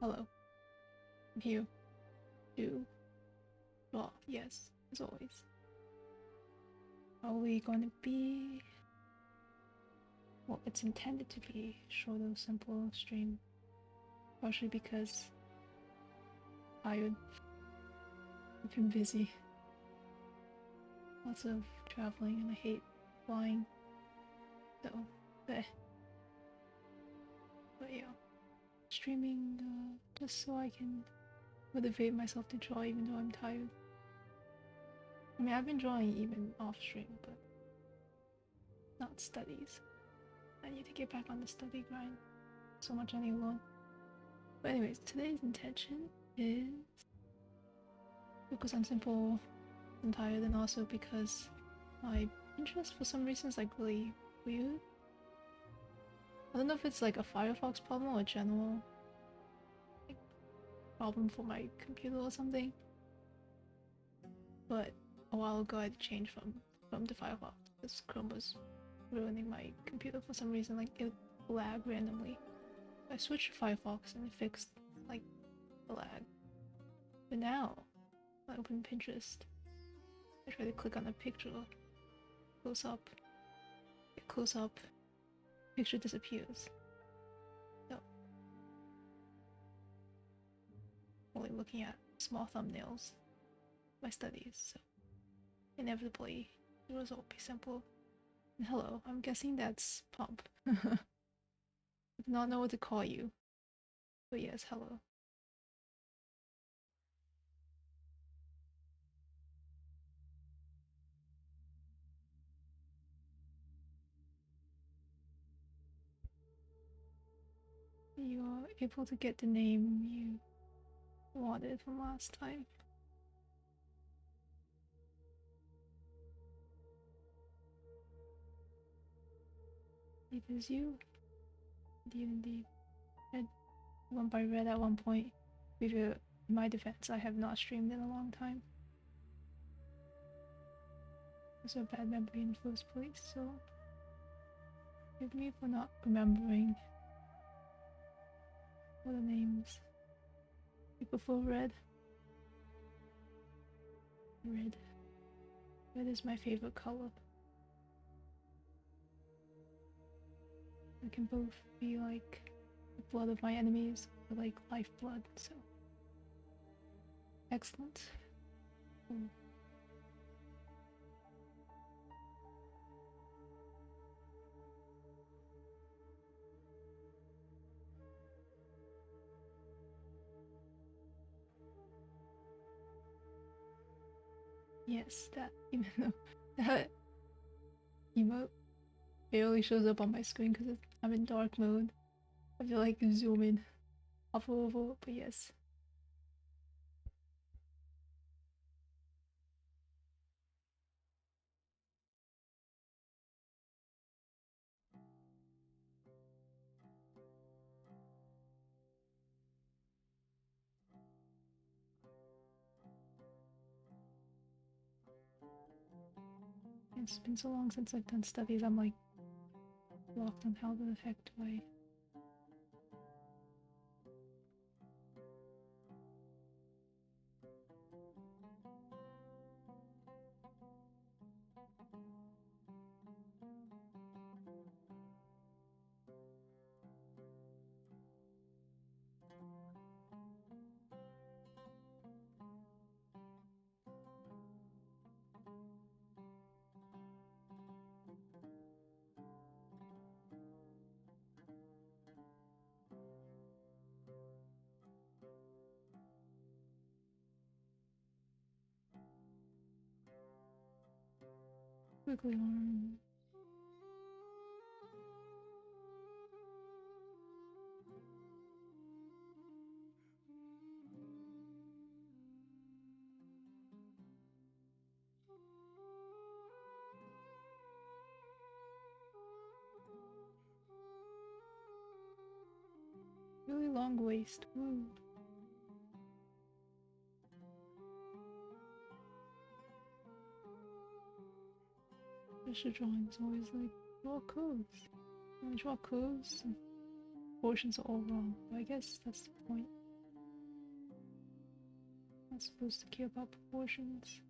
hello. I'm here to draw, yes, as always. Are we going to be... Well, it's intended to be short or simple stream. Partially because tired. I've been busy. Lots of traveling and I hate flying. So, but yeah. Streaming just so I can motivate myself to draw even though I'm tired. I mean, I've been drawing even off stream, but not studies. I need to get back on the study grind. So much I need to learn. But anyways, today's intention is because I'm simple and tired, and also because my interest for some reason is like really weird. I don't know if it's like a Firefox problem or a general like, problem for my computer or something. But a while ago I had to change from to Firefox because Chrome was ruining my computer for some reason. Like it would lag randomly. I switched to Firefox and it fixed like the lag. But now I open Pinterest. I try to click on a picture, close up, get close up, picture disappears. So, only looking at small thumbnails, my studies, so inevitably the result will be simple. And hello, I'm guessing that's Pump. I do not know what to call you, but yes, hello. You're able to get the name you wanted from last time. It is you. Indeed. Red went by Red at one point. With in my defense, I have not streamed in a long time. It was a bad memory in the first place, so forgive me for not remembering all the names. You prefer Red? Red. Red is my favorite color. It can both be like the blood of my enemies or like lifeblood, so excellent. Ooh. Yes, that even though that emote barely shows up on my screen because I'm in dark mode. I feel like zoom in off over, but yes. It's been so long since I've done studies, I'm like locked on how the heck do I... Quickly on. Really long waist. Woo. Special drawings always like draw curves. When I draw curves, portions are all wrong. But I guess that's the point. Not supposed to care about proportions.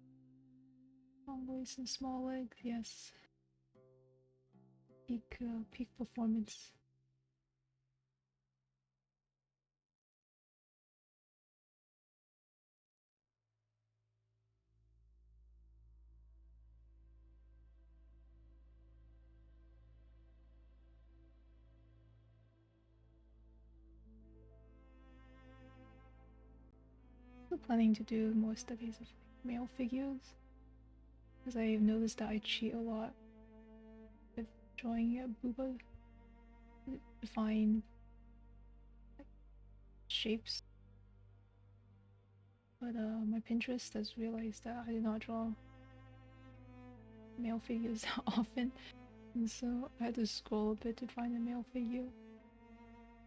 Long waist and small legs, yes. Peak performance. Still planning to do more studies of like, male figures, because I've noticed that I cheat a lot with drawing a booba to define like, shapes. But my Pinterest has realized that I do not draw male figures that often, and so I had to scroll a bit to find a male figure.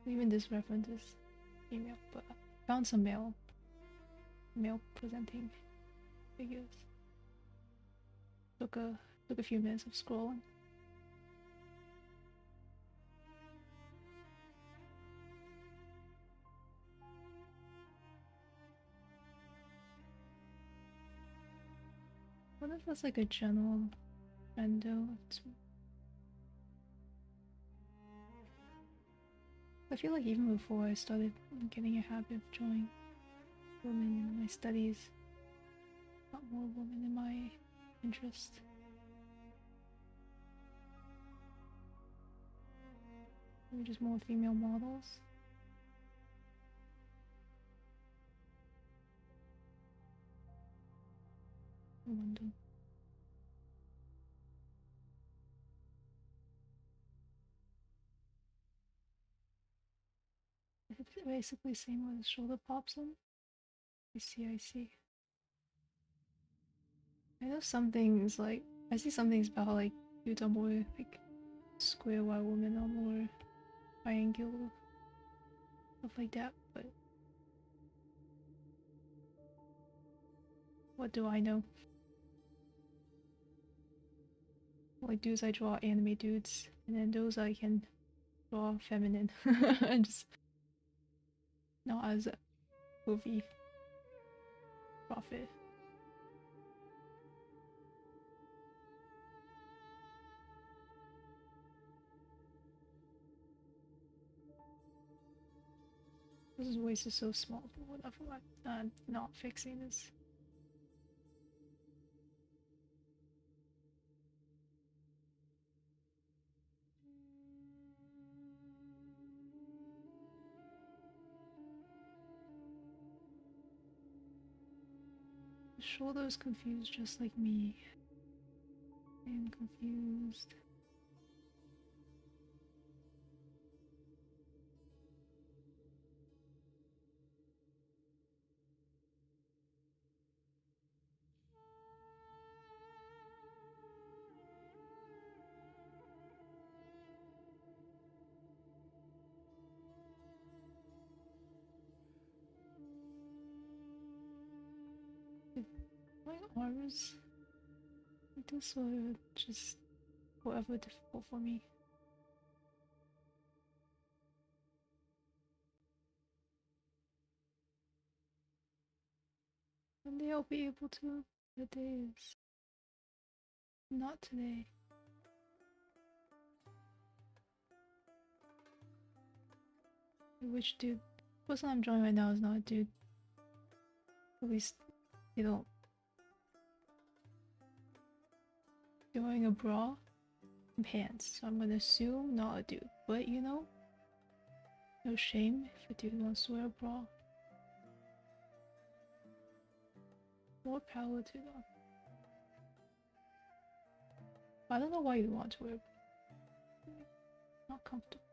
Even this reference is female, but I found some male presenting figures. Took a few minutes of scrolling. What if it's like a general trend though? I feel like even before I started getting a habit of drawing women in my studies, not more women in my interest. Maybe just more female models. I wonder. It's basically same with the shoulder pops in. I see. I know some things like I see some things about how like dudes are more like square while women are more triangular, stuff like that, but what do I know? Like dudes I draw anime dudes, and then those I can draw feminine. And just not as a movie profit. This waist is so small, but whatever. I'm not fixing this. The shoulder is confused just like me. I am confused. My arms like this or just whatever difficult for me. One day I'll be able to. The day is not today. Which dude? The person I'm drawing right now is not a dude. At least they don't. They're wearing a bra and pants, so I'm gonna assume not a dude. But you know, no shame if a dude wants to wear a bra. More power to them. I don't know why you want to wear a bra. Not comfortable.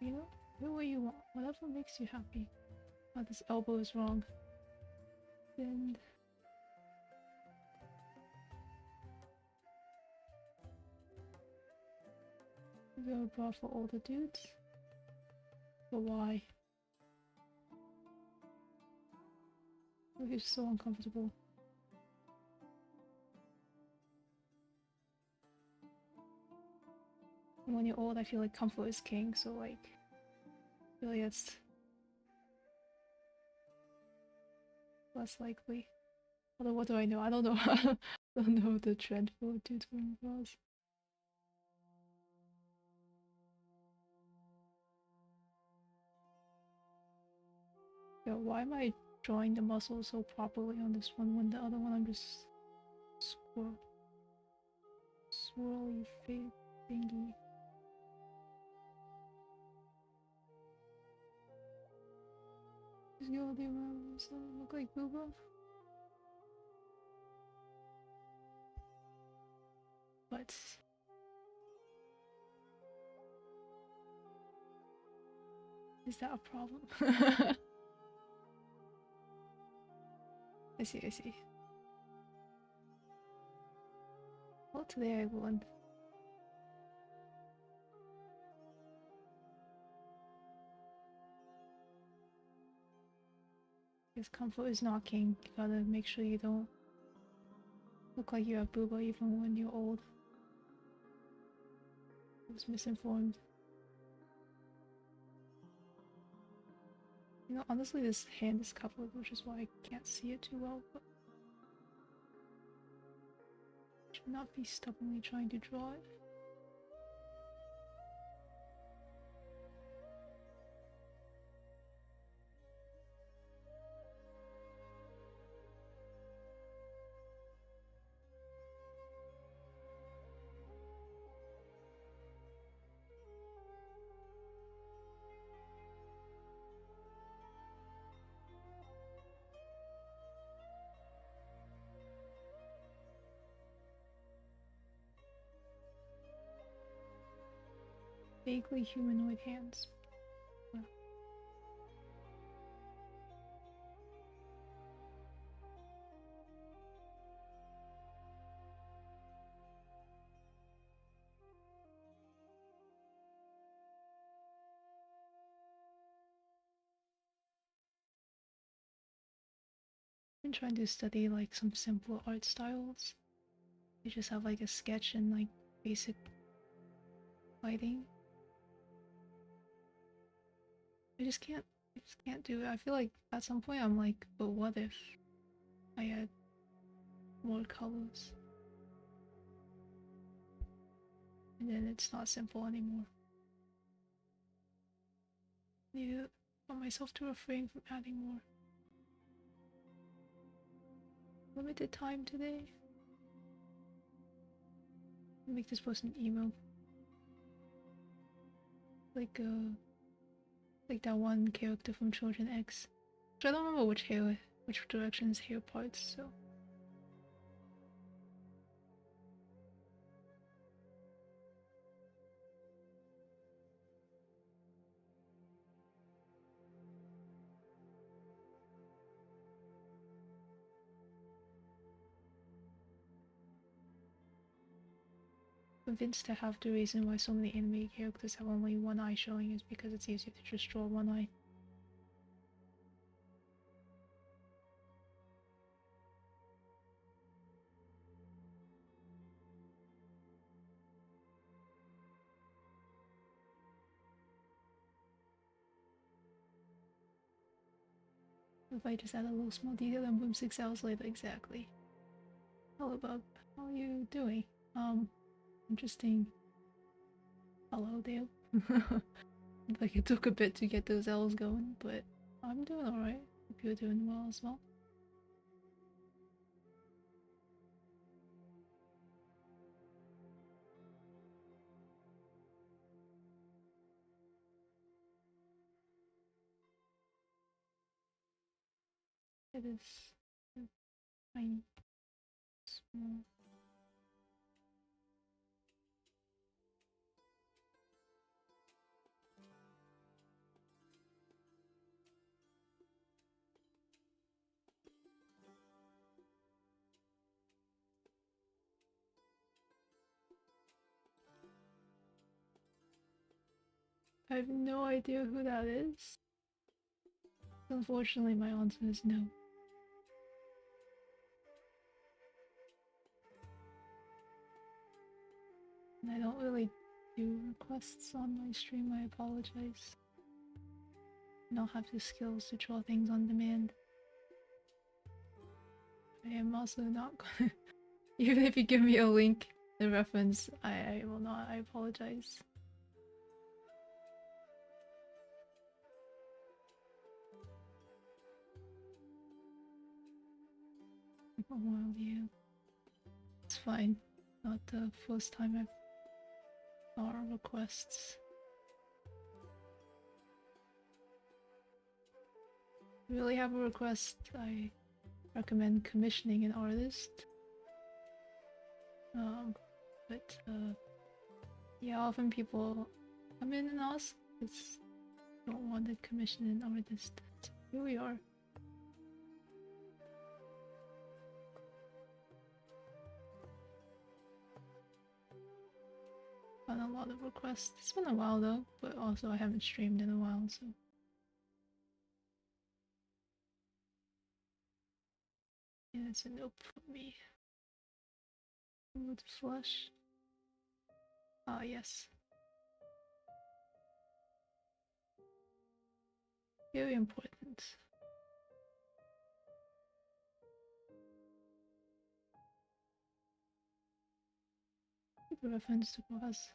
You know, wear what you want. Whatever makes you happy. Oh, this elbow is wrong. Bend. We have a bra for all the dudes. But why? It's so uncomfortable. And when you're old, I feel like comfort is king, so like, I feel like that's less likely. Although what do I know? I don't know. I don't know the trend for tutoring bras. Yo, why am I drawing the muscle so properly on this one when the other one I'm just swirly fade thingy? Does your the arms look like booba? But is that a problem? I see, I see. Well, today I won. Because comfort is not king. You gotta make sure you don't look like you have booba even when you're old. I was misinformed. You know, honestly, this hand is covered, which is why I can't see it too well, but I should not be stubbornly trying to draw it. Vaguely humanoid hands. I've been trying to study like some simpler art styles. They just have like a sketch and like basic lighting. I just can't do it. I feel like at some point I'm like, but what if I had more colors? And then it's not simple anymore. I need to want myself to refrain from adding more. Limited time today. Make this post an emo. Like that one character from Children X. So I don't remember which direction his hair parts, so. Convinced to have the reason why so many anime characters have only one eye showing is because it's easier to just draw one eye. If I just add a little small detail and boom, 6 hours later, exactly. Hello Bub, how are you doing? Interesting. Hello Dale. Like it took a bit to get those L's going, but I'm doing alright. Hope you're doing well as well. It is tiny, small. I have no idea who that is. Unfortunately, my answer is no. And I don't really do requests on my stream, I apologize. I don't have the skills to draw things on demand. I am also not gonna. Even if you give me a link, the reference, I will not. I apologize. Oh, wow, yeah. It's fine. Not the first time I've saw requests. If you really have a request, I recommend commissioning an artist. But yeah, often people come in and ask because don't want to commission an artist. So here we are. Got a lot of requests. It's been a while though, but also I haven't streamed in a while, so. Yeah, it's a nope for me. With flush. Ah, yes. Very important. Keep a reference to pause.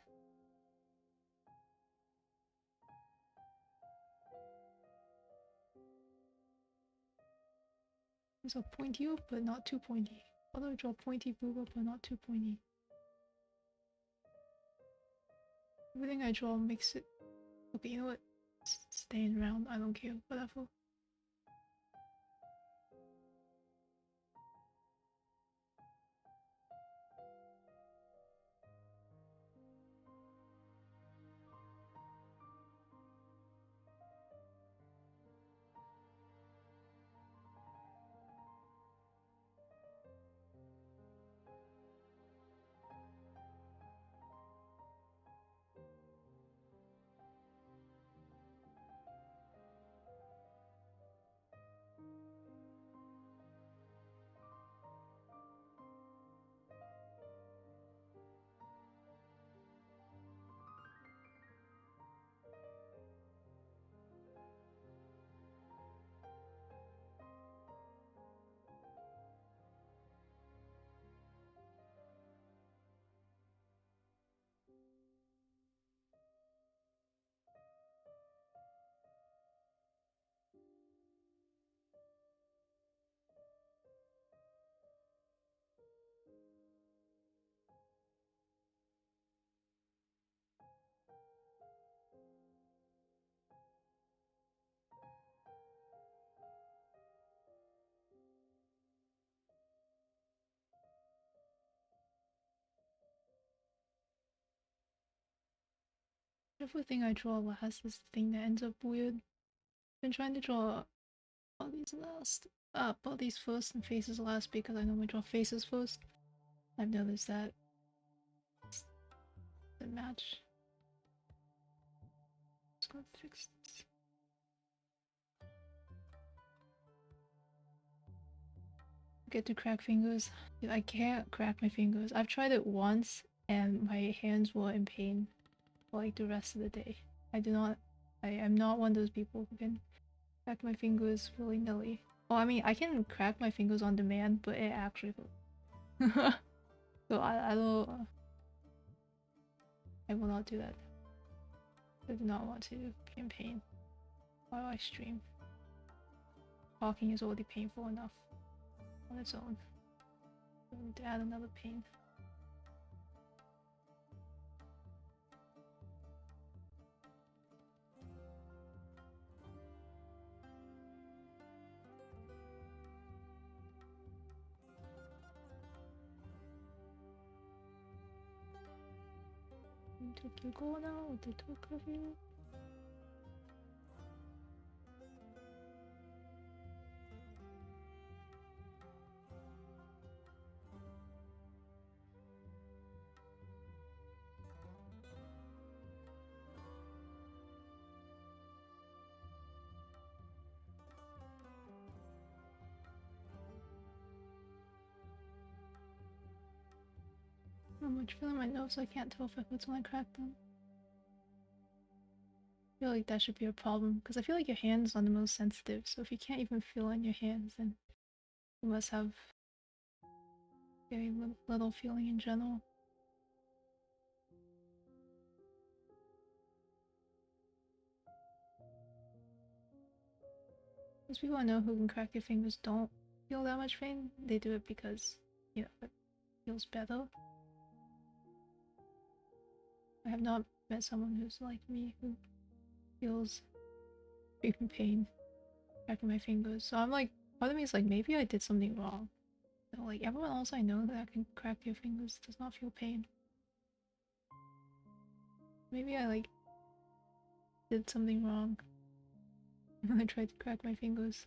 It's a pointy up, but not too pointy. Although I draw pointy boob up, but not too pointy. Everything I draw makes it. Okay, you know what? It's staying around. I don't care. Whatever. Everything I draw has this thing that ends up weird. Been trying to draw bodies last. Bodies first and faces last because I normally draw faces first. I've noticed that the match. Just gotta fix this. Get to crack fingers. I can't crack my fingers. I've tried it once and my hands were in pain for like the rest of the day. I do not. I am not one of those people who can crack my fingers willy-nilly. Oh, I mean, I can crack my fingers on demand, but it actually hurts. So I don't. I will not do that. I do not want to be in pain while I stream. Talking is already painful enough on its own. Don't need to add another pain. Take your goal now with the talk review. I'm much feeling my nose, so I can't tell if it hurts when I crack them. I feel like that should be a problem, because I feel like your hands are the most sensitive, so if you can't even feel on your hands, then you must have very little feeling in general. Most people I know who can crack their fingers don't feel that much pain. They do it because, you know, it feels better. I have not met someone who's like me who feels freaking pain cracking my fingers. So I'm like, part of me is like, maybe I did something wrong. So, like everyone else I know that can crack their fingers does not feel pain. Maybe I like did something wrong when I tried to crack my fingers.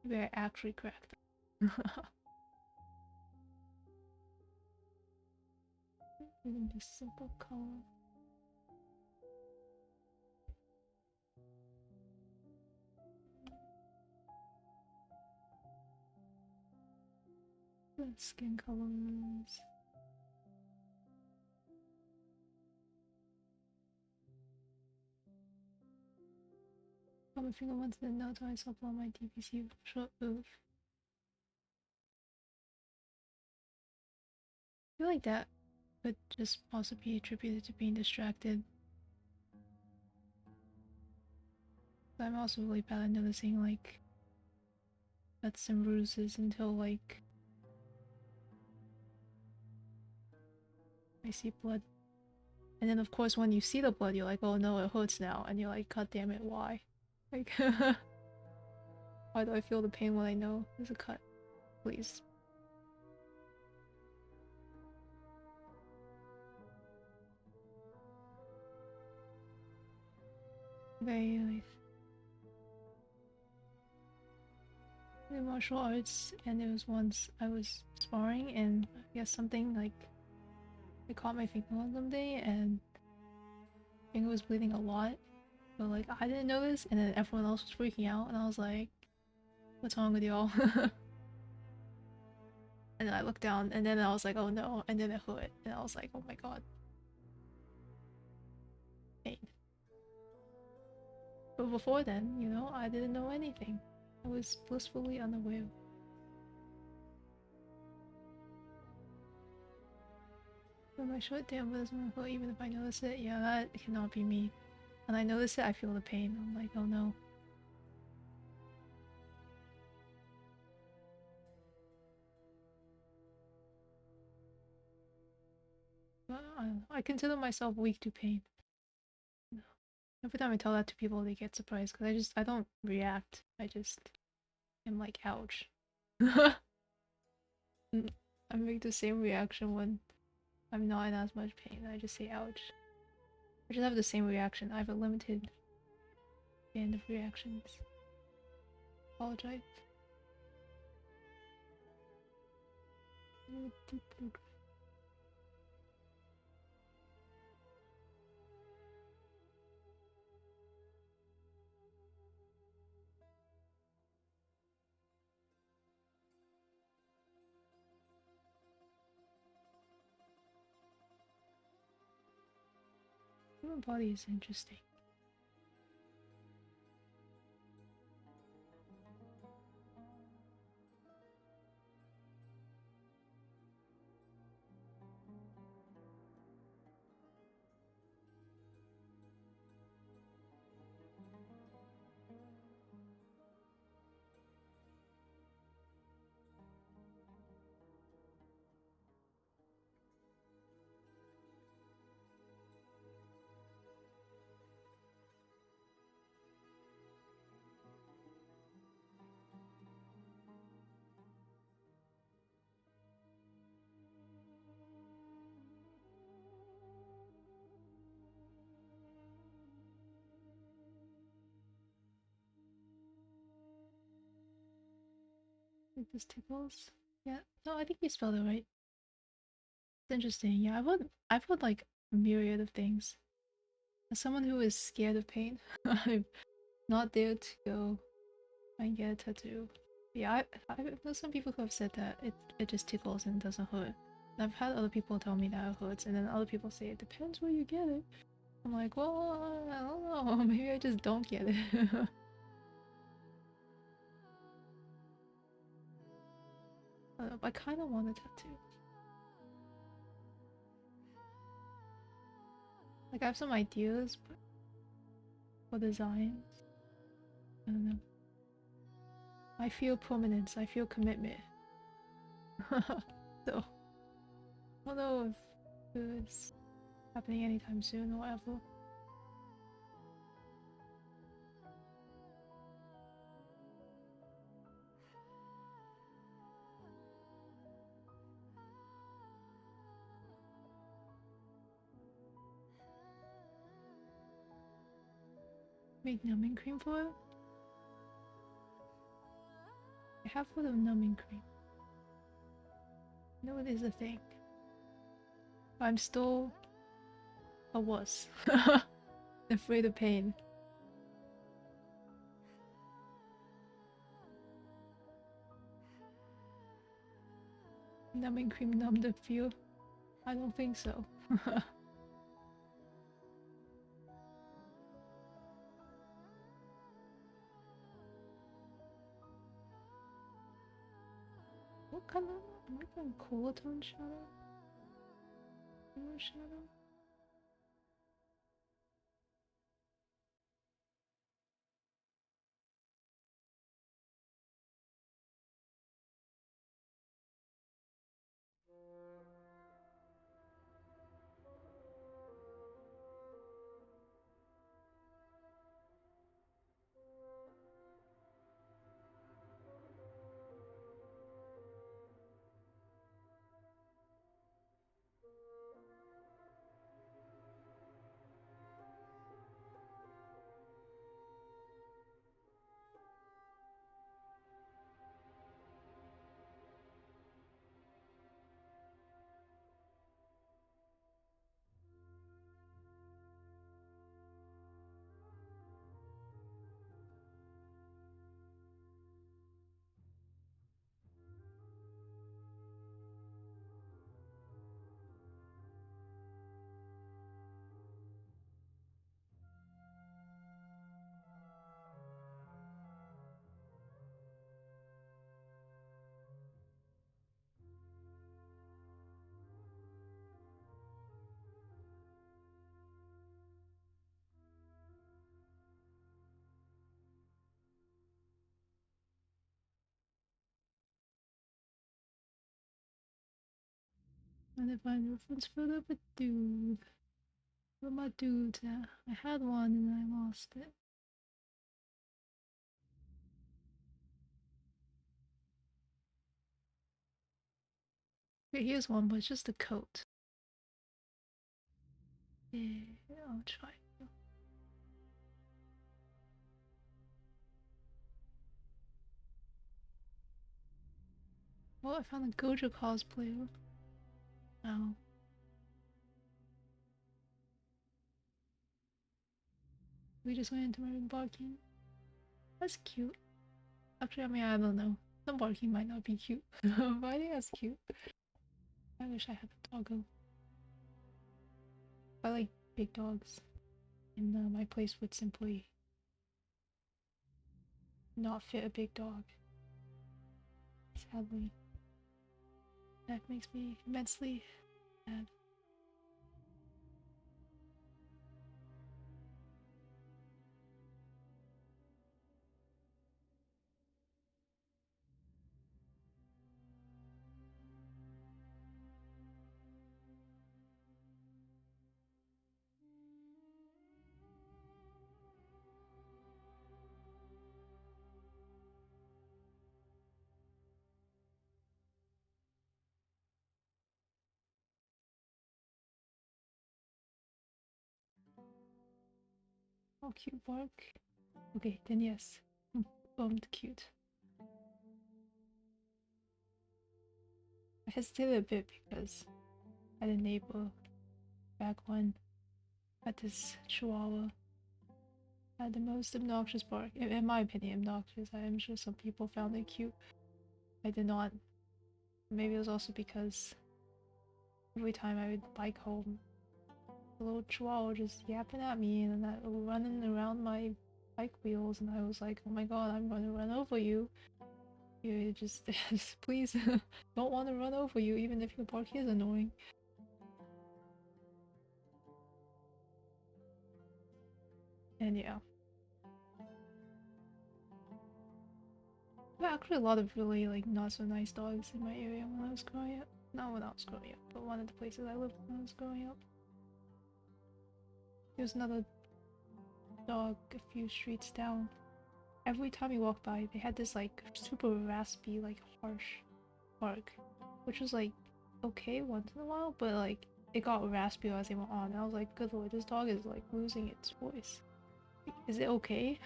Maybe I actually cracked them. Even this simple color. The skin colors. Got my finger once, then now I saw on my DPC short move. I feel like that could just possibly be attributed to being distracted. But I'm also really bad at noticing like cuts and bruises until like I see blood. And then of course when you see the blood you're like, oh no, it hurts now, and you're like, god damn it, why? Like why do I feel the pain when I know there's a cut? Please. Very nice. In martial arts, and there was once I was sparring and I guess something like I caught my finger on something and finger was bleeding a lot, but like I didn't notice, and then everyone else was freaking out, and I was like, "What's wrong with y'all?" And then I looked down, and then I was like, "Oh no!" And then it hurt, and I was like, "Oh my god, pain." But before then, you know, I didn't know anything. I was blissfully unaware. But my short damn doesn't hurt even if I notice it. Yeah, that cannot be me. When I notice it, I feel the pain. I'm like, oh no. But I consider myself weak to pain. Every time I tell that to people, they get surprised because I don't react. I just am like, ouch. I make the same reaction when I'm not in as much pain. I just say, ouch. I just have the same reaction. I have a limited band of reactions. Apologize. Human body is interesting. It just tickles. Yeah. No, I think you spelled it right. It's interesting. Yeah, I've heard like a myriad of things. As someone who is scared of pain, I'm not there to go and get a tattoo. Yeah, I know some people who have said that it just tickles and doesn't hurt. And I've had other people tell me that it hurts, and then other people say it depends where you get it. I'm like, well, I don't know. Maybe I just don't get it. I don't know, but I kind of want a tattoo. Like I have some ideas, but for designs, I don't know. I feel prominence. I feel commitment. So I don't know if it's happening anytime soon or whatever. Make numbing cream for it? I have for the numbing cream. I know it is a thing. I'm still a wuss. Afraid of pain. Numbing cream numb the feel? I don't think so. What color? Am I going cooler tone shadow? Cooler shadow? And if I reference photo of a dude. Where my dudes at? I had one and I lost it. Okay, here's one, but it's just a coat. Yeah, I'll try. Oh, I found a Gojo cosplayer. Oh. We just went into my room barking. That's cute. Actually, I mean, I don't know. Some barking might not be cute. But I think that's cute. I wish I had a doggo. I like big dogs. And my place would simply not fit a big dog. Sadly. That makes me immensely sad. Oh, cute bark. Okay, then yes. Bummed cute. I hesitated a bit because I had a neighbor back when had this chihuahua had the most obnoxious bark. In my opinion, obnoxious. I am sure some people found it cute. I did not. Maybe it was also because every time I would bike home, the little chihuahua just yapping at me and then running around my bike wheels, and I was like, oh my god, I'm gonna run over you. You just please don't want to run over you, even if your bark is annoying. And yeah. There were actually a lot of really like not so nice dogs in my area when I was growing up. Not when I was growing up, but one of the places I lived when I was growing up. There was another dog a few streets down. Every time you walk by, they had this like super raspy, like harsh bark, which was like okay once in a while, but like it got raspy as they went on. And I was like, good lord, this dog is like losing its voice. Like, is it okay?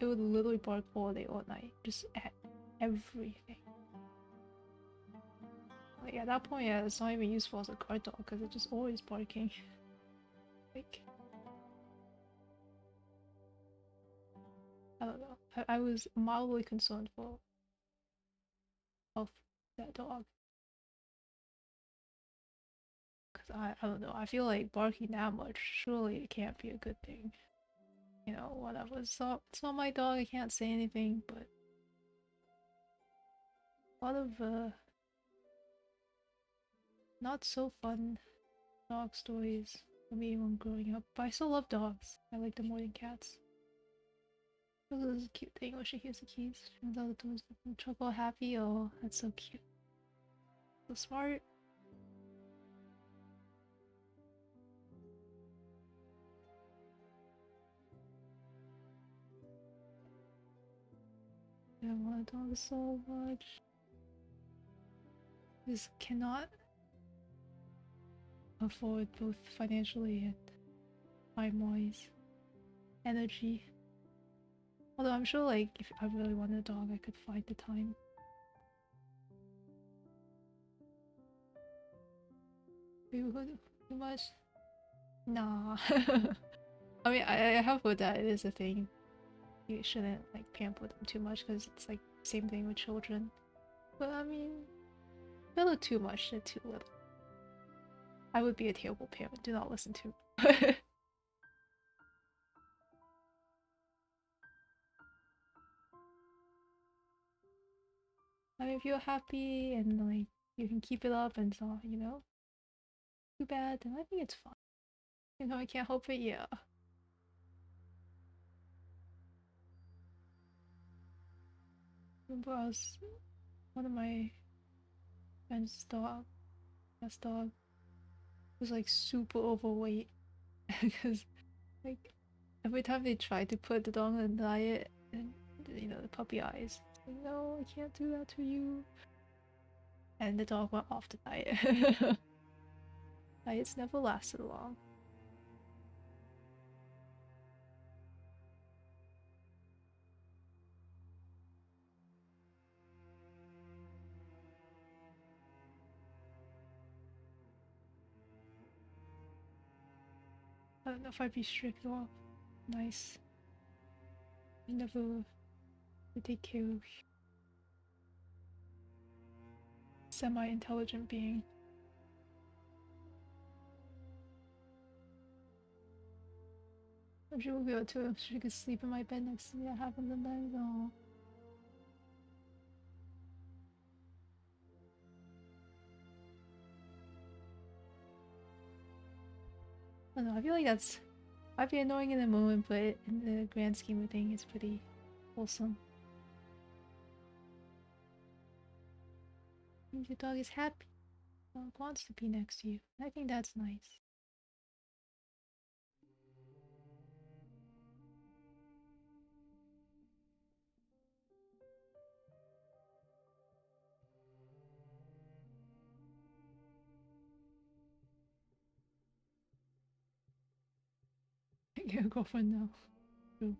It would literally bark all day, all night, just at everything. Like at that point, yeah, it's not even useful as a guard dog because it's just always barking. Like I don't know. I was mildly concerned for health of that dog because I don't know. I feel like barking that much, surely it can't be a good thing. You know, whatever. It's not my dog. I can't say anything, but a lot of not so fun dog stories for me when growing up. But I still love dogs. I like them more than cats. This is a cute thing when she hears the keys. Turns out the doors open. Chuckle happy. Oh, that's so cute. So smart. I want a dog so much. Just cannot afford both financially and time-wise. Energy. Although I'm sure like if I really wanted a dog I could find the time. Too much? Nah. I mean I have heard that it is a thing. You shouldn't like pamper them too much because it's like same thing with children. But I mean, a little too much, they're too little. I would be a terrible parent. Do not listen to me. I mean, if you're happy and like you can keep it up and it's not, you know, too bad, then I think it's fine. You know, I can't help it. Yeah. Remember, I was one of my friend's dog, best dog, was like super overweight because like every time they tried to put the dog on a diet, and you know the puppy eyes, it's like no, I can't do that to you, and the dog went off the diet. Diets never lasted long. I don't know if I'd be strict or nice. I never would take care of semi-intelligent being. I'm sure we'll be able to. She could sleep in my bed next to me. That happens sometimes. Oh, I don't know. I feel like that's might be annoying in the moment, but in the grand scheme of things, it's pretty wholesome. Your dog is happy. Dog wants to be next to you. I think that's nice. Get a girlfriend now. True.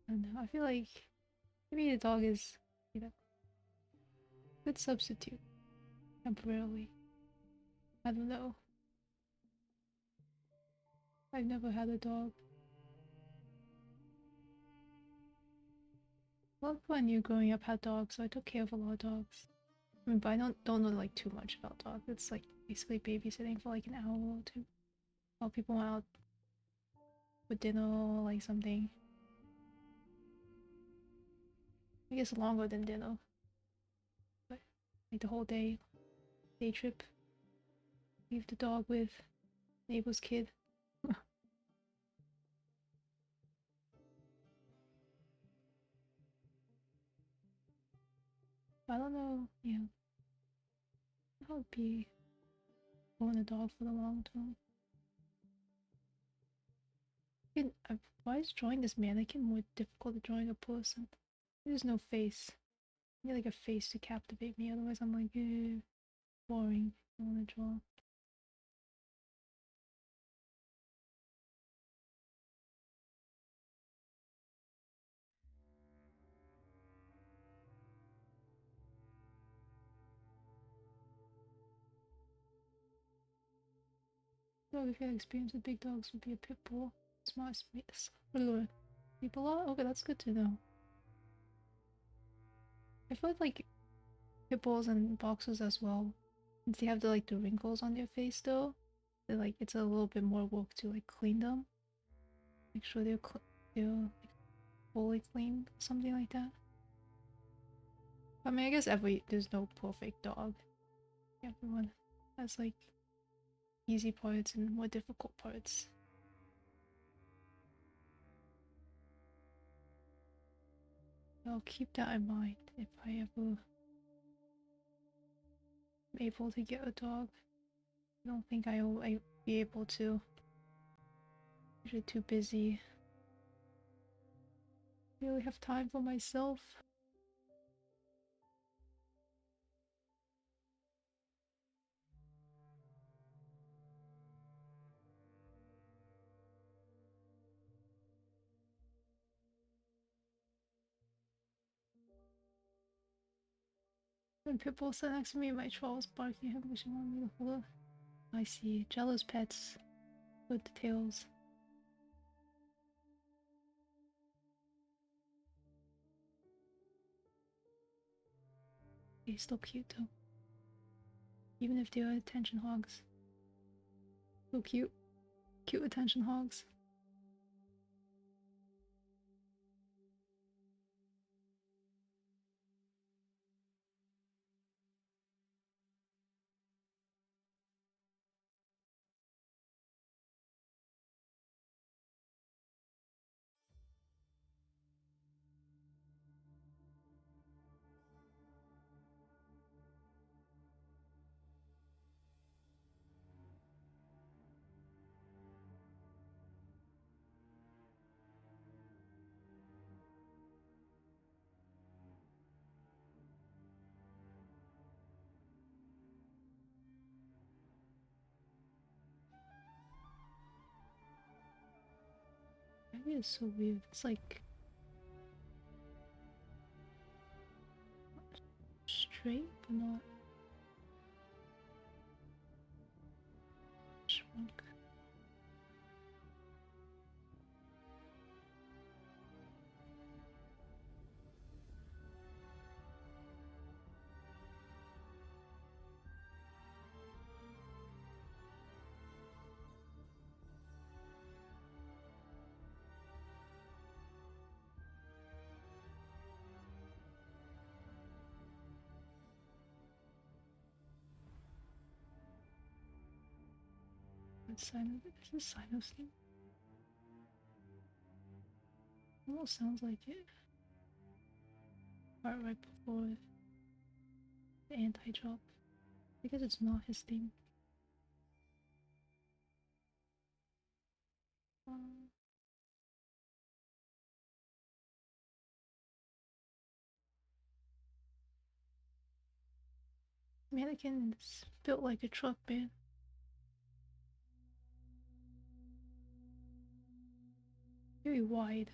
I don't know. I feel like maybe the dog is, you know, good substitute temporarily. I don't know. I've never had a dog. A lot of people I knew growing up had dogs, so I took care of a lot of dogs. I mean, but I don't know like too much about dogs. It's like basically babysitting for like an hour or two while people went out with dinner or like something. I guess longer than dinner, but like the whole day trip. Leave the dog with neighbor's kid. I don't know, yeah, how would be owning a dog for the long term. Why is drawing this mannequin more difficult than drawing a person? There's no face. I need like a face to captivate me, otherwise I'm like, boring. I don't want to draw. Dog, if you had experience with big dogs, would be a pit bull. Smart space. People are? Okay, that's good to know. I feel like pit bulls and boxers as well, since they have the wrinkles on their face though, they're like it's a little bit more work to like clean them. Make sure they're like fully clean, something like that. I mean, I guess there's no perfect dog. Everyone has like easy parts and more difficult parts. I'll keep that in mind if I ever am able to get a dog. I don't think I'll be able to. Usually too busy. Really have time for myself. When people sat next to me, my child was barking at me, wishing wanted me to hold her. I see. Jealous pets with the tails. They're still cute though. Even if they are attention hogs. So cute. Cute attention hogs. Maybe it's so weird. It's like straight, but not shrunk. What sign of it? Is this sign of sleep? Almost sounds like it. Right before the anti-drop. Because it's not his thing. Um, Mannequin is built like a truck, man. Very wide.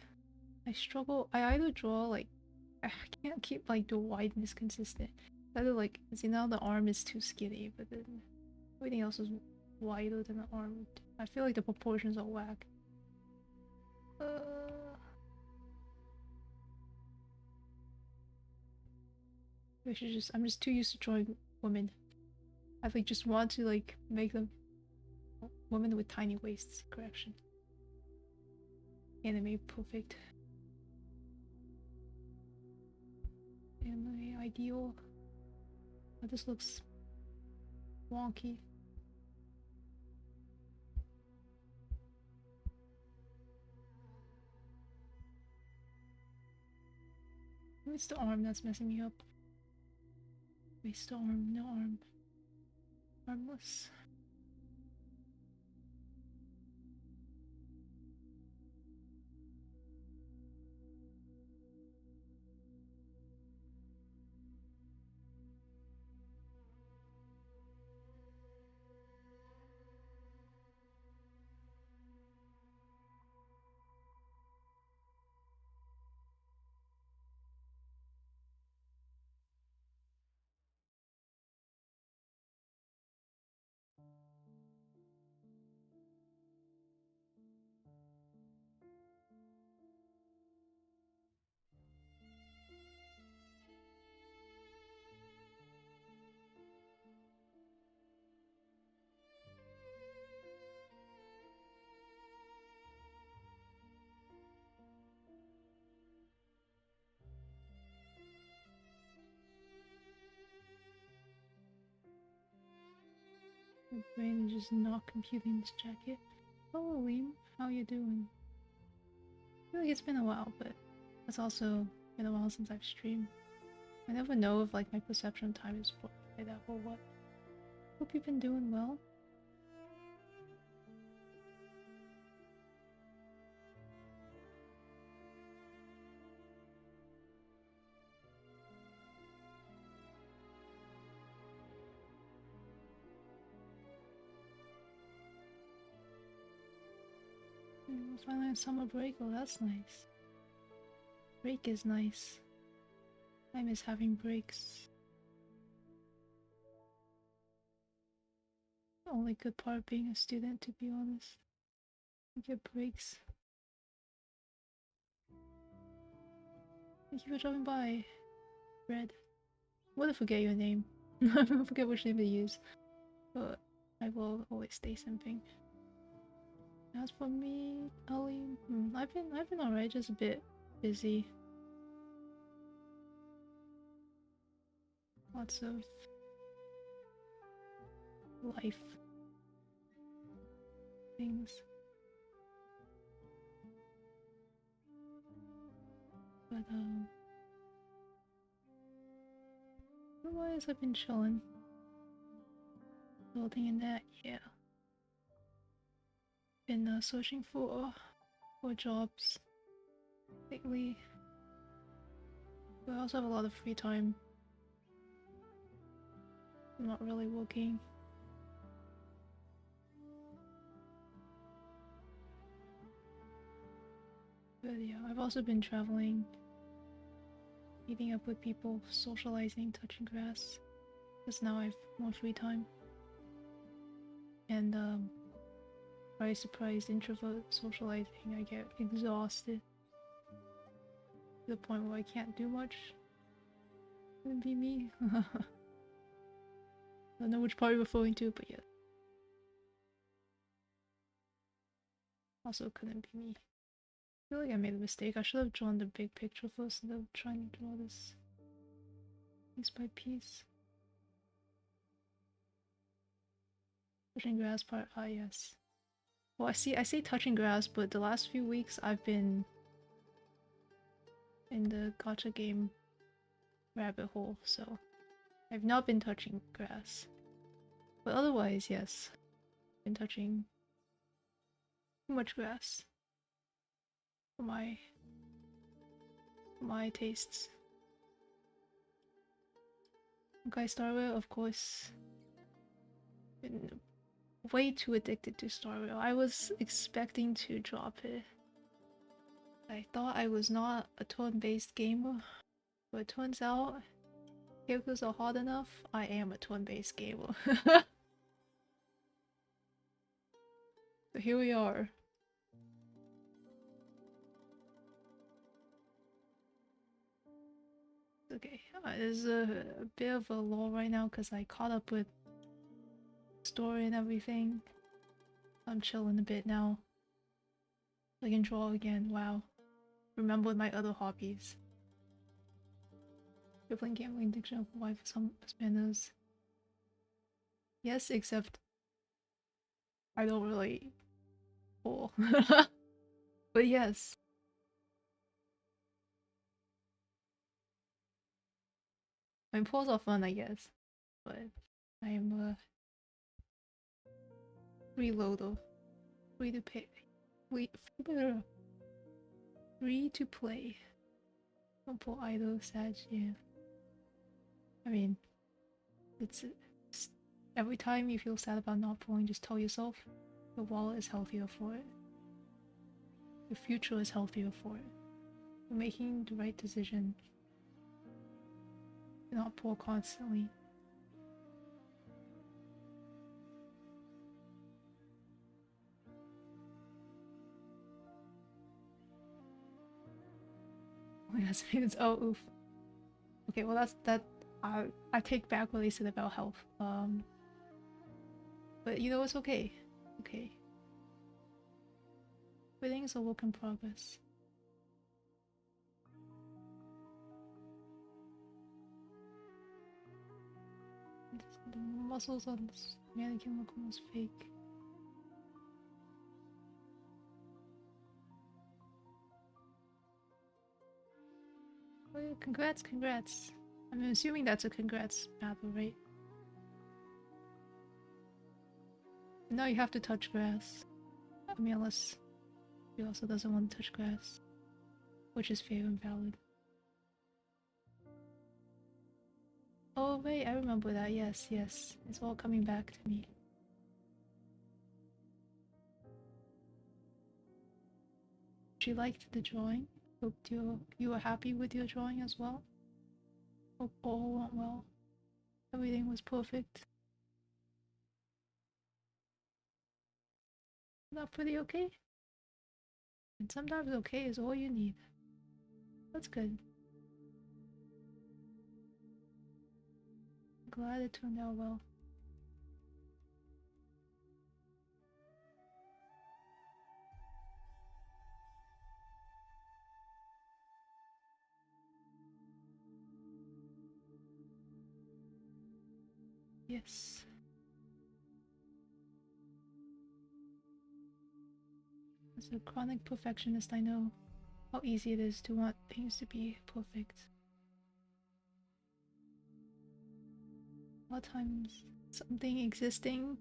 I struggle. I either draw like I can't keep like the wideness consistent. Either like see now the arm is too skinny, but then everything else is wider than the arm. I feel like the proportions are whack. I'm just too used to drawing women. I like just want to like make them women with tiny waists. Correction. Anime perfect. Anime ideal. Oh, this looks wonky. It's the arm that's messing me up. Waist arm, no arm. Armless. My brain is just not computing this jacket. Oh, Liam, how you doing? I feel like it's been a while, but it's also been a while since I've streamed. I never know if like my perception of time is by that or what. Hope you've been doing well. Finally on summer break, oh that's nice. Break is nice. I miss having breaks. The only good part of being a student, to be honest. You get breaks. Thank you for dropping by, Red. I'm gonna forget your name. I forget which name to use. But I will always stay simping. As for me, Ellie, I've been alright, just a bit busy. Lots of life things. But otherwise I've been chilling. Building in that, yeah. Been searching for jobs lately. But I also have a lot of free time. I'm not really working. But yeah, I've also been traveling, meeting up with people, socializing, touching grass. Because now I have more free time. And surprise introvert socializing, I get exhausted to the point where I can't do much. Couldn't be me. I don't know which part you're referring to, but yeah. Also couldn't be me. I feel like I made a mistake. I should have drawn the big picture first instead of trying to draw this piece by piece. Touching grass part, ah yes. Well, I say touching grass, but the last few weeks I've been in the gacha game rabbit hole, so I've not been touching grass. But otherwise, yes, been touching too much grass for my tastes. Okay, Star Rail, of course. Been way too addicted to Star Rail. I was expecting to drop it. I thought I was not a turn-based gamer, but it turns out characters are hard enough. I am a turn-based gamer. So here we are. okay. There's a bit of a lull right now because I caught up with story and everything. I'm chilling a bit now. I can draw again. Wow. Remembered my other hobbies. You're playing gambling addiction of wife some spanners. Yes, except I don't really pull. But yes. I mean, pulls are fun, I guess. But I am freeloader. Free to pay. Free, free to play. Don't pull idle, sad, yeah. I mean, it's every time you feel sad about not pulling, just tell yourself your wallet is healthier for it. Your future is healthier for it. You're making the right decision. Do not pull constantly. Oh my god, it's oh oof. Okay, well that's that. I take back what I said about health. But you know it's okay. Okay. Everything's a work in progress. The muscles on this mannequin look almost fake. Oh yeah, congrats, congrats. I'm assuming that's a congrats battle, right? No, you have to touch grass. I mean, unless he also doesn't want to touch grass, which is fair and valid. Oh wait, I remember that. Yes, yes. It's all coming back to me. She liked the drawing. Hope you were happy with your drawing as well. Hope all went well. Everything was perfect. Not pretty okay? And sometimes okay is all you need. That's good. Glad it turned out well. Yes. As a chronic perfectionist, I know how easy it is to want things to be perfect. A lot of times, something existing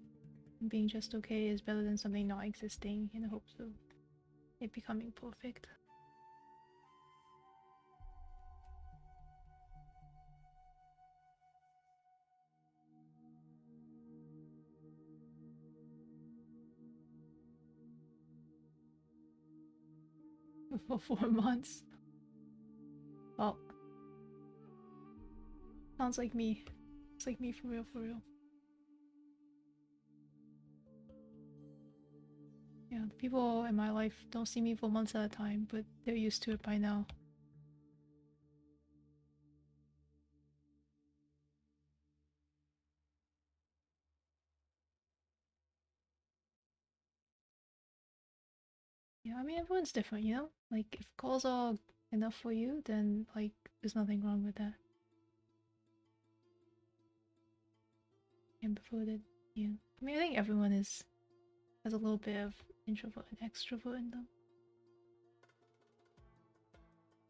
and being just okay is better than something not existing in the hopes of it becoming perfect. For 4 months. Well, sounds like me. It's like me for real, for real. Yeah, the people in my life don't see me for months at a time, but they're used to it by now. Yeah, I mean, everyone's different, you know? Like, if calls are enough for you, then, like, there's nothing wrong with that. And before that, yeah. I mean, I think everyone has a little bit of introvert and extrovert in them.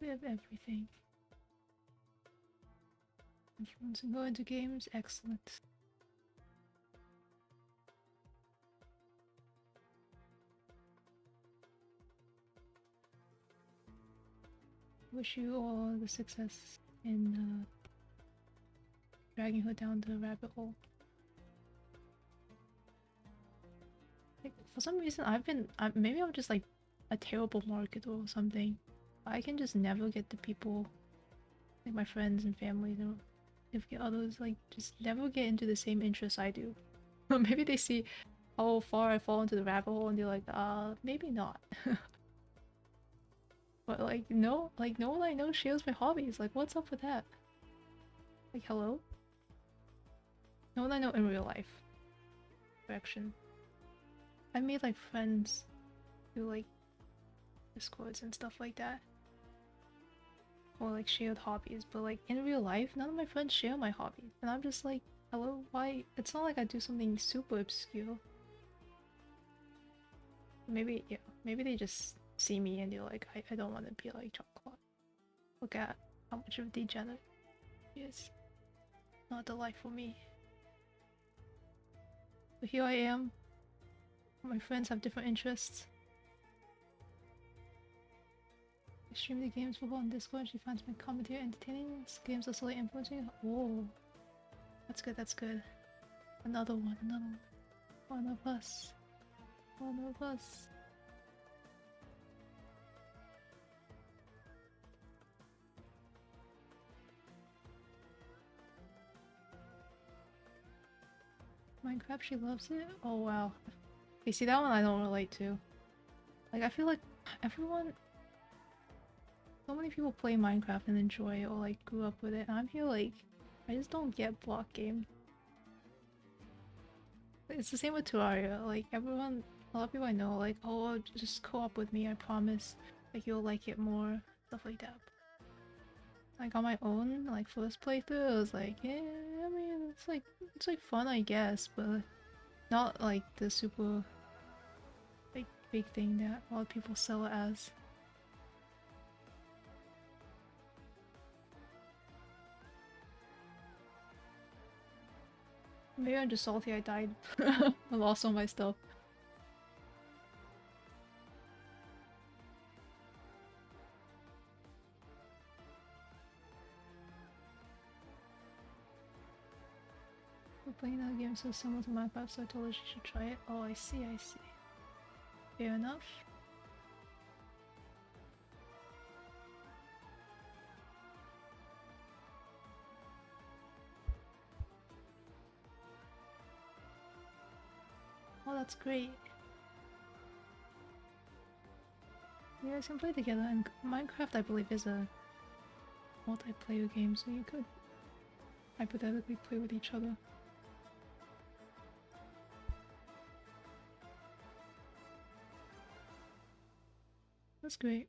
We have everything. Influencing go into games, excellent. Wish you all the success in dragging her down the rabbit hole. Like, for some reason, maybe I'm just like a terrible marketer or something. I can just never get the people, like my friends and family, and significant others, like just never get into the same interests I do. Maybe they see how far I fall into the rabbit hole and they're like, maybe not. But like no one I know shares my hobbies. Like, what's up with that? Like, hello? No one I know in real life. Correction. I made like friends through like Discords and stuff like that. Or like shared hobbies, but like in real life, none of my friends share my hobbies. And I'm just like, hello, why? It's not like I do something super obscure. Maybe, yeah, maybe they just see me and they're like, I don't want to be like chocolate. Look at how much of a degenerate he is. Not the life for me. But here I am. My friends have different interests. I stream the games for her on Discord. She finds my commentary entertaining. Games are slowly influencing. Oh, that's good. That's good. Another one. Another one. One of us. One of us. Minecraft, she loves it? Oh wow. You see, that one I don't relate to. Like, I feel like everyone... So many people play Minecraft and enjoy it or like grew up with it, and I'm here like, I just don't get block game. It's the same with Terraria, like everyone, a lot of people I know like, oh, just co-op with me, I promise, like you'll like it more, stuff like that. Like on my own, like first playthrough, it was like, yeah, I mean, it's like fun I guess, but not like the super like big thing that a lot of people sell it as. Maybe I'm just salty I died. I lost all my stuff. We're playing that game so similar to Minecraft, so I told her she should try it. Oh, I see, I see. Fair enough. Oh, that's great. You guys can play together, and Minecraft, I believe, is a multiplayer game, so you could hypothetically play with each other. That's great.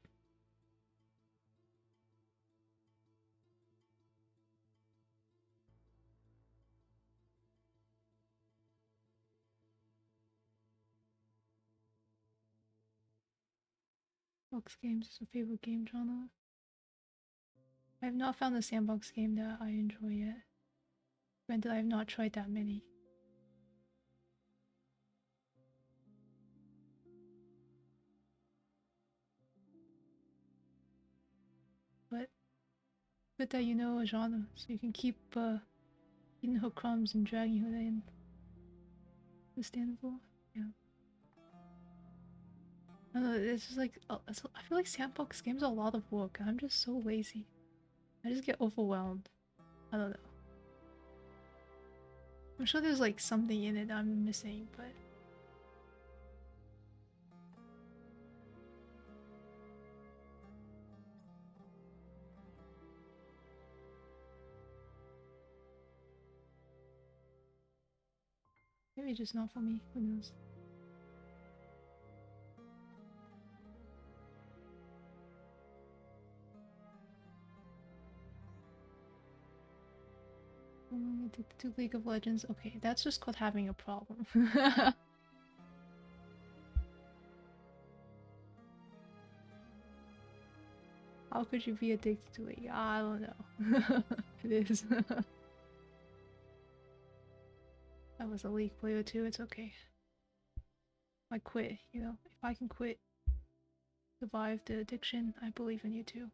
Box games is a favorite game genre. I have not found a sandbox game that I enjoy yet. Granted, I have not tried that many. But good that you know a genre, so you can keep eating her crumbs and dragging her in. Understandable? Yeah. I don't know, it's just like, I feel like sandbox games are a lot of work, and I'm just so lazy. I just get overwhelmed. I don't know. I'm sure there's like something in it I'm missing, but... maybe just not for me, who knows. Addicted to League of Legends. Okay, that's just called having a problem. How could you be addicted to it? I don't know. It is. I was a League player too, it's okay. I quit, you know. If I can quit, survive the addiction, I believe in you too.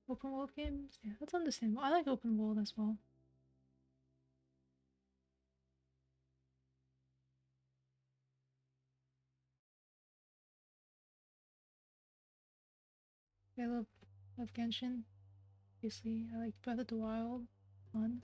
Open world games? Yeah, that's understandable. I like open world as well. I love Genshin. Obviously, I like Breath of the Wild. Fun.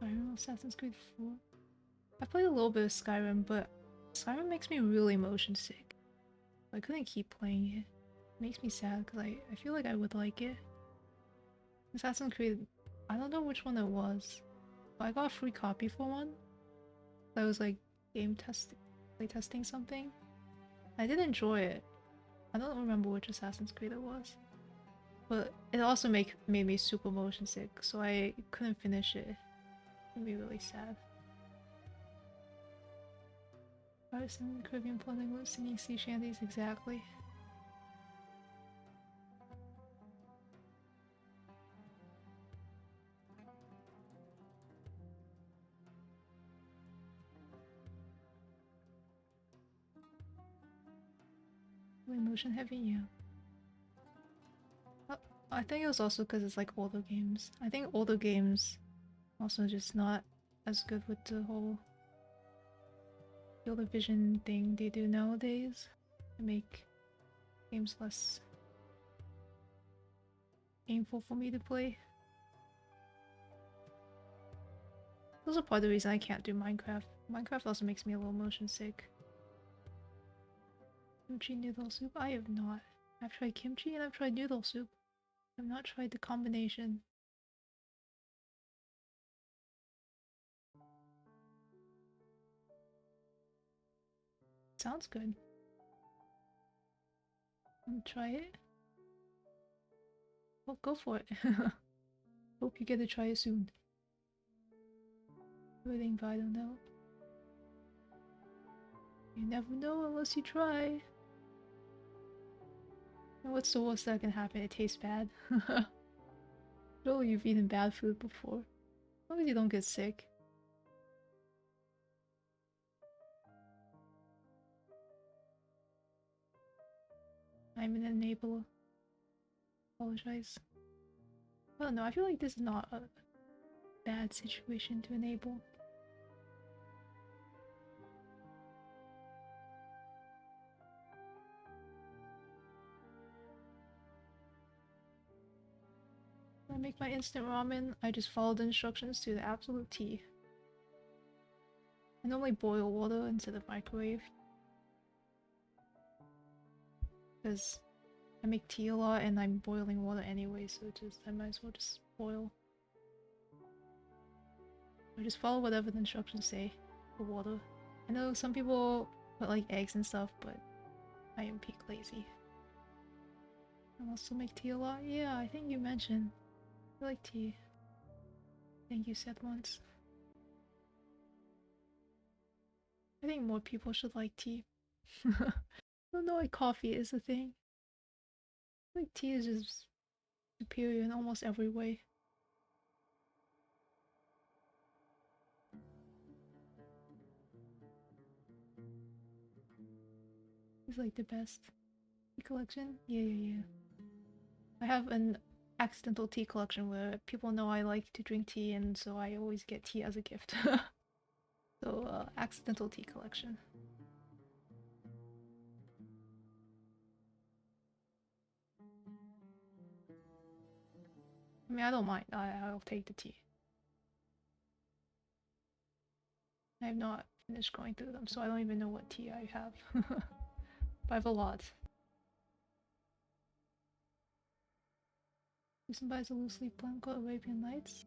Skyrim, Assassin's Creed 4. I played a little bit of Skyrim, but Skyrim makes me really motion sick. I couldn't keep playing it. It makes me sad because I feel like I would like it. Assassin's Creed, I don't know which one it was, but I got a free copy for one. That was like game testing, play testing something. I did enjoy it. I don't remember which Assassin's Creed it was, but it also made me super motion sick, so I couldn't finish it. It made me really sad. Pirates in the Caribbean floating with singing sea shanties, exactly. Really motion heavy, yeah. I think it was also because it's like older games. I think older games also just not as good with the whole field of vision thing they do nowadays to make games less painful for me to play. Those are part of the reason I can't do Minecraft. Minecraft also makes me a little motion sick. Kimchi noodle soup? I have not. I've tried kimchi and I've tried noodle soup. I've not tried the combination. Sounds good. Wanna try it? Well, go for it. Hope you get to try it soon. Everything, but I don't know. You never know unless you try. And what's the worst that can happen? It tastes bad. Surely you've eaten bad food before. As long as you don't get sick. I'm an enabler. Apologize. I don't know, I feel like this is not a bad situation to enable. When I make my instant ramen, I just follow the instructions to the absolute T. I normally boil water instead of microwave. Because I make tea a lot and I'm boiling water anyway, so I might as well just boil. I just follow whatever the instructions say for water. I know some people put like eggs and stuff, but I am peak lazy. I also make tea a lot. Yeah, I think you mentioned you like tea. I think you said once. I think more people should like tea. I don't know why coffee is a thing. I think tea is just superior in almost every way. It's like the best. Tea collection? Yeah. I have an accidental tea collection where people know I like to drink tea and so I always get tea as a gift. So, accidental tea collection. I mean, I don't mind. I'll take the tea. I have not finished going through them, so I don't even know what tea I have. But I have a lot. Listen by a loose leaf plant called Arabian Nights.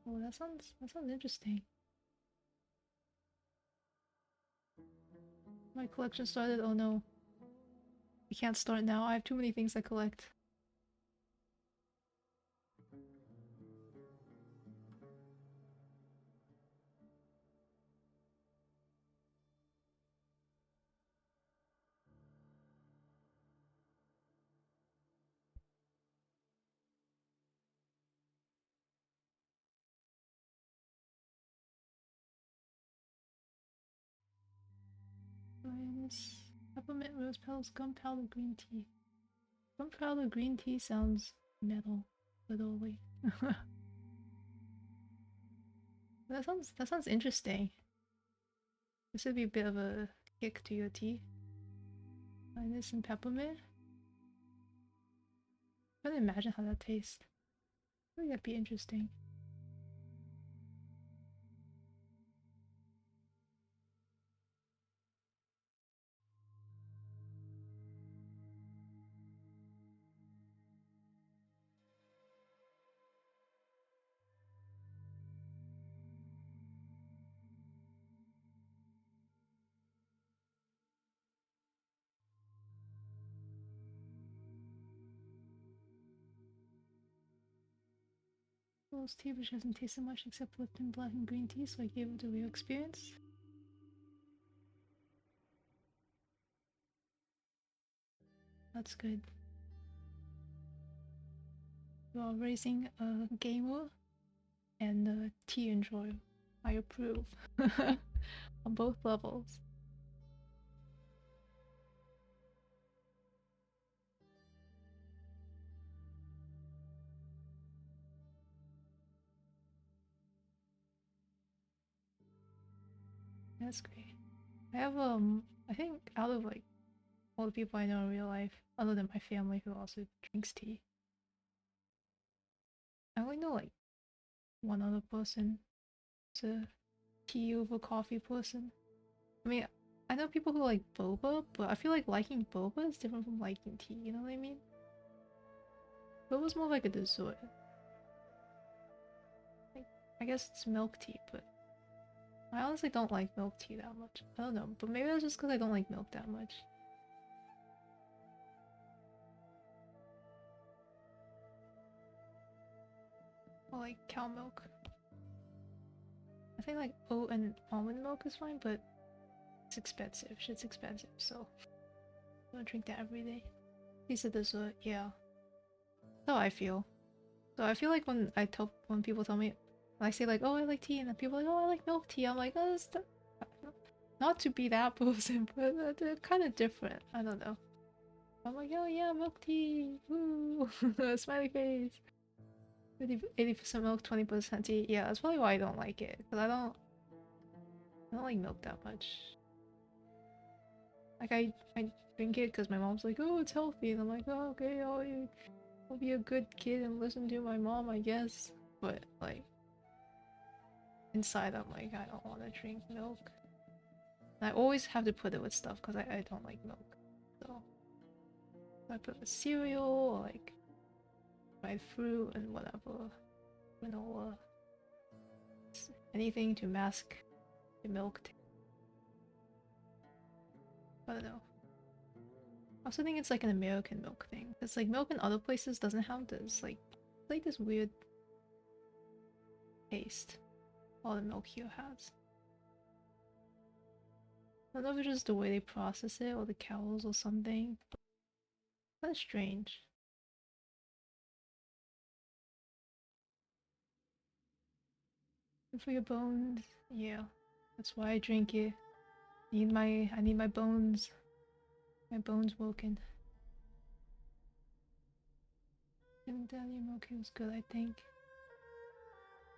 Oh, that sounds interesting. My collection started. Oh no, I can't start now. I have too many things I collect. Lioness, peppermint, rose petals, gunpowder, green tea. Gunpowder, green tea sounds metal, literally. That sounds interesting. This would be a bit of a kick to your tea. Lioness and peppermint. I can't imagine how that tastes. I think that'd be interesting. Rose tea, which hasn't tasted much except Lipton black and green tea, so I gave it a real experience. That's good. You are raising a gamer and a tea enjoyer. I approve. On both levels. That's great. I have I think out of like all the people I know in real life, other than my family who also drinks tea, I only know like one other person who's a tea over coffee person. I mean, I know people who like boba, but I feel like liking boba is different from liking tea, you know what I mean? Boba's more like a dessert. Like, I guess it's milk tea, but I honestly don't like milk tea that much. I don't know, but maybe that's just because I don't like milk that much. Or like cow milk. I think like oat and almond milk is fine, but it's expensive. Shit's expensive, so I don't drink that every day. Piece of dessert, yeah. That's how I feel. So I feel like when people tell me, when I say like, oh, I like tea, and then people are like, oh, I like milk tea. I'm like, oh, not to be that person, but they're kind of different. I don't know. I'm like, oh yeah, milk tea, woo, smiley face. 80% milk, 20% tea. Yeah, that's probably why I don't like it. Because I don't like milk that much. Like I drink it because my mom's like, oh, it's healthy, and I'm like, oh, okay, I'll be a good kid and listen to my mom, I guess. But like inside, I'm like, I don't want to drink milk. And I always have to put it with stuff because I don't like milk. So I put it with cereal or like dried fruit and whatever, granola, anything to mask the milk. I don't know. I also think it's like an American milk thing. It's like milk in other places doesn't have this like this weird taste. All the milk here has. I don't know if it's just the way they process it or the cows or something. That's strange. Good for your bones. Yeah. That's why I drink it. I need my bones. My bones woken. And Dahlia milk was good, I think.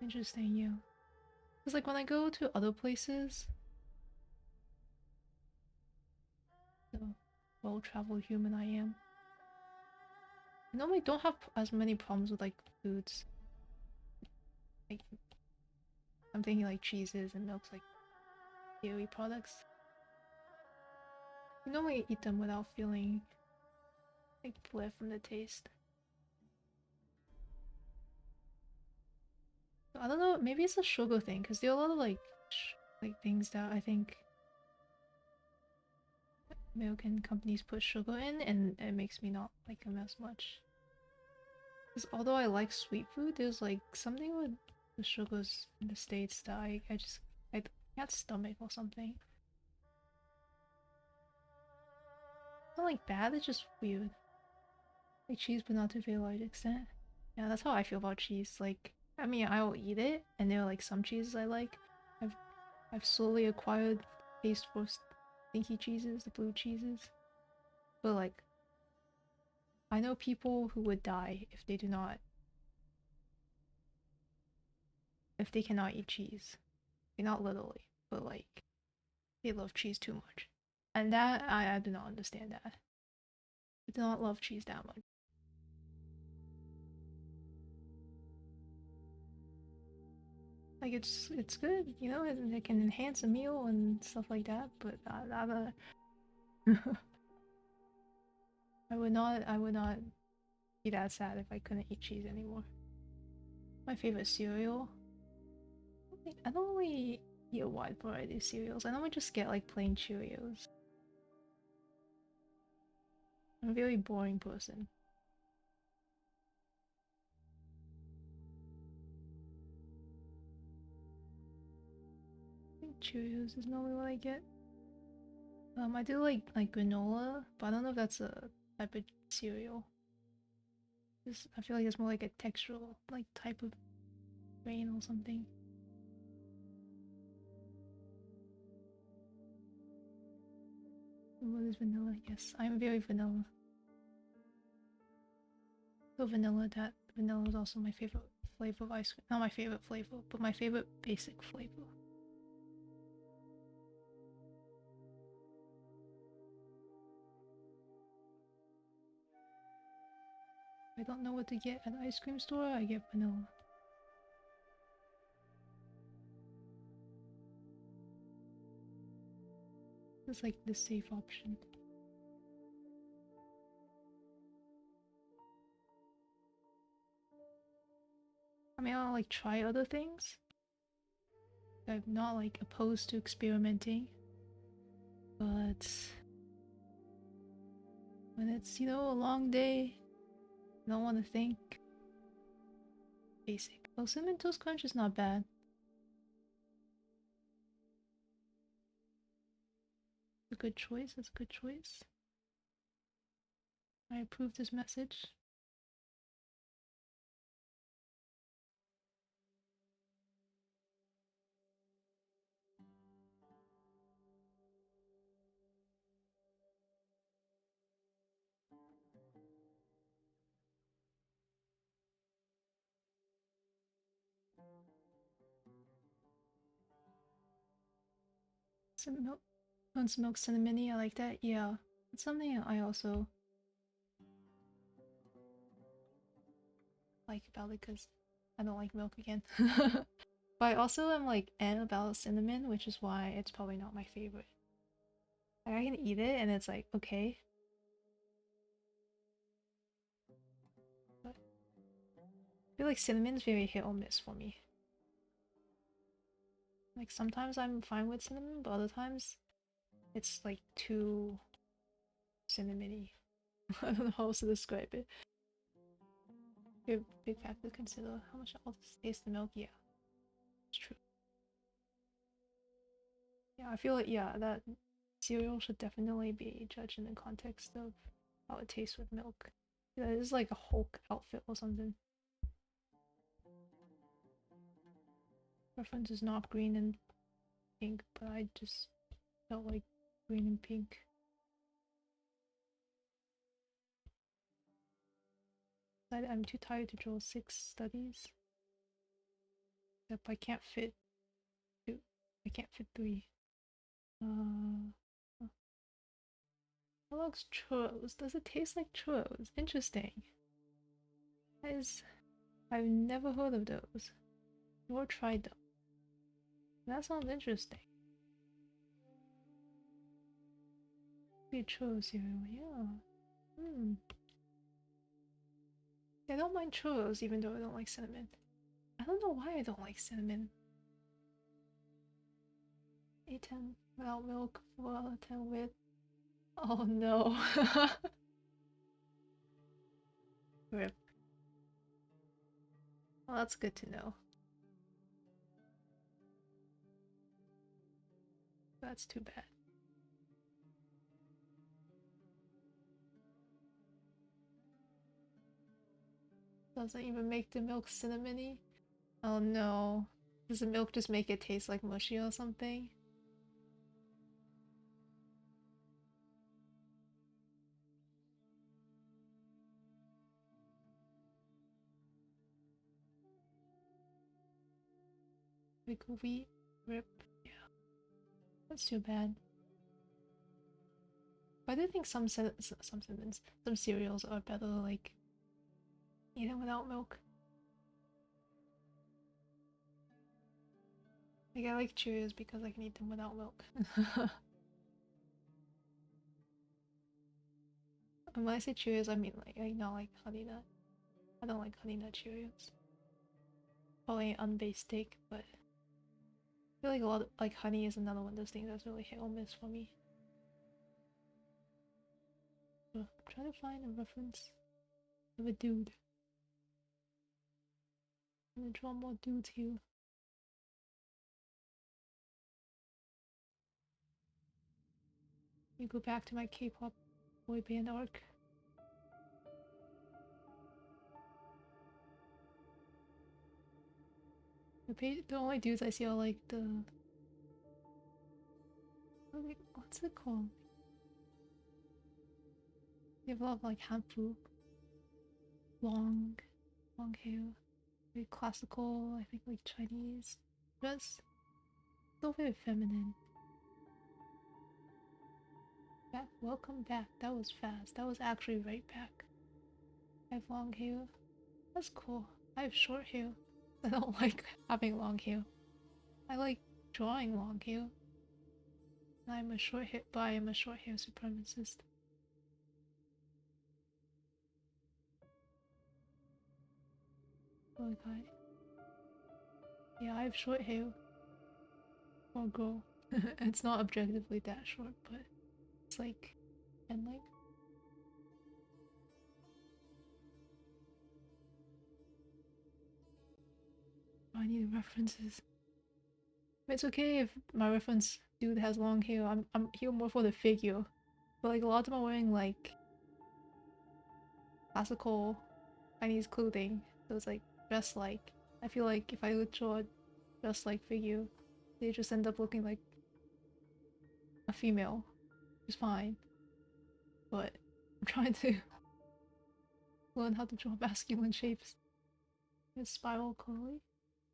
Interesting, yeah. Cause like when I go to other places, the well-traveled human I am, I normally don't have as many problems with like foods. Like I'm thinking like cheeses and milks, like dairy products. You normally eat them without feeling like bleh from the taste. So I don't know, maybe it's a sugar thing, because there are a lot of like things that I think American companies put sugar in, and it makes me not like them as much. Because although I like sweet food, there's like something with the sugars in the States that I can't stomach or something. It's not like bad, it's just weird. Like cheese, but not to a very large extent. Yeah, that's how I feel about cheese. Like, I mean, I will eat it, and there are like some cheeses I like. I've I've slowly acquired taste for stinky cheeses, the blue cheeses. But like, I know people who would die if they cannot eat cheese. Not literally, but like, they love cheese too much. And that, I do not understand that. I do not love cheese that much. Like, it's good, you know, it can enhance a meal and stuff like that, but I would not be that sad if I couldn't eat cheese anymore. My favorite cereal? I don't really eat a wide variety of cereals. I normally just get like plain Cheerios. I'm a very boring person. Cheerios is normally what I get. I do like granola, but I don't know if that's a type of cereal. I feel like it's more like a textural like type of grain or something. What is vanilla? Yes, I'm very vanilla. So vanilla is also my favorite flavor of ice cream. Not my favorite flavor, but my favorite basic flavor. If I don't know what to get at the ice cream store, I get vanilla. It's like the safe option. I mean, I'll like try other things. I'm not like opposed to experimenting, but when it's, you know, a long day, I don't want to think. Basic. Oh, Cinnamon Toast Crunch is not bad. A good choice. That's a good choice. I approve this message. Some milk, milk cinnamony. I like that. Yeah, it's something I also like about it because I don't like milk again. But I also am like about cinnamon, which is why it's probably not my favorite. Like, I can eat it and it's like okay, but I feel like cinnamon's very hit or miss for me. Like sometimes I'm fine with cinnamon, but other times it's like too cinnamony. I don't know how else to describe it. Big factor to consider. How much I'll taste the milk? Yeah, it's true. Yeah, I feel like yeah, that cereal should definitely be judged in the context of how it tastes with milk. Yeah, this is like a Hulk outfit or something. Preference is not green and pink, but I just felt like green and pink. I'm too tired to draw 6 studies. Except I can't fit 2. I can't fit 3. Kellogg's churros. Does it taste like churros? Interesting. That is, I've never heard of those. Nor tried them. That sounds interesting. Be a churro cereal, yeah. Hmm. I don't mind churros even though I don't like cinnamon. I don't know why I don't like cinnamon. Eaten without milk, well, 10 with. Oh no. Rip. Well, that's good to know. That's too bad. Doesn't even make the milk cinnamony? Oh no. Does the milk just make it taste like mushy or something? Like wheat? Rip. Yeah. That's too bad. But I do think some cinnamons, some cereals are better like eaten without milk. Like I like Cheerios because I can eat them without milk. And when I say Cheerios, I mean like not like Honey Nut. I don't like Honey Nut Cheerios. Probably unbased take, but I feel like a lot of, like honey is another one of those things that's really hit or miss for me. I'm trying to find a reference of a dude. I'm gonna draw more dudes here. You go back to my K-pop boy band arc. The only dudes I see are like the what's it called? They have a lot of like hanfu, long, long hair, very classical. I think like Chinese dress, so very feminine. Back, welcome back. That was fast. That was actually right back. I have long hair. That's cool. I have short hair. I don't like having long hair. I like drawing long hair. I'm a short hair, but I am a short hair supremacist. Oh god. Yeah, I have short hair. For a girl. It's not objectively that short, but it's like, and like. I need references. It's okay if my reference dude has long hair. I'm here more for the figure. But like a lot of them are wearing like classical Chinese clothing. So it's like dress like. I feel like if I would draw a dress like figure, they just end up looking like a female. Which is fine. But I'm trying to learn how to draw masculine shapes. It's spiral curly.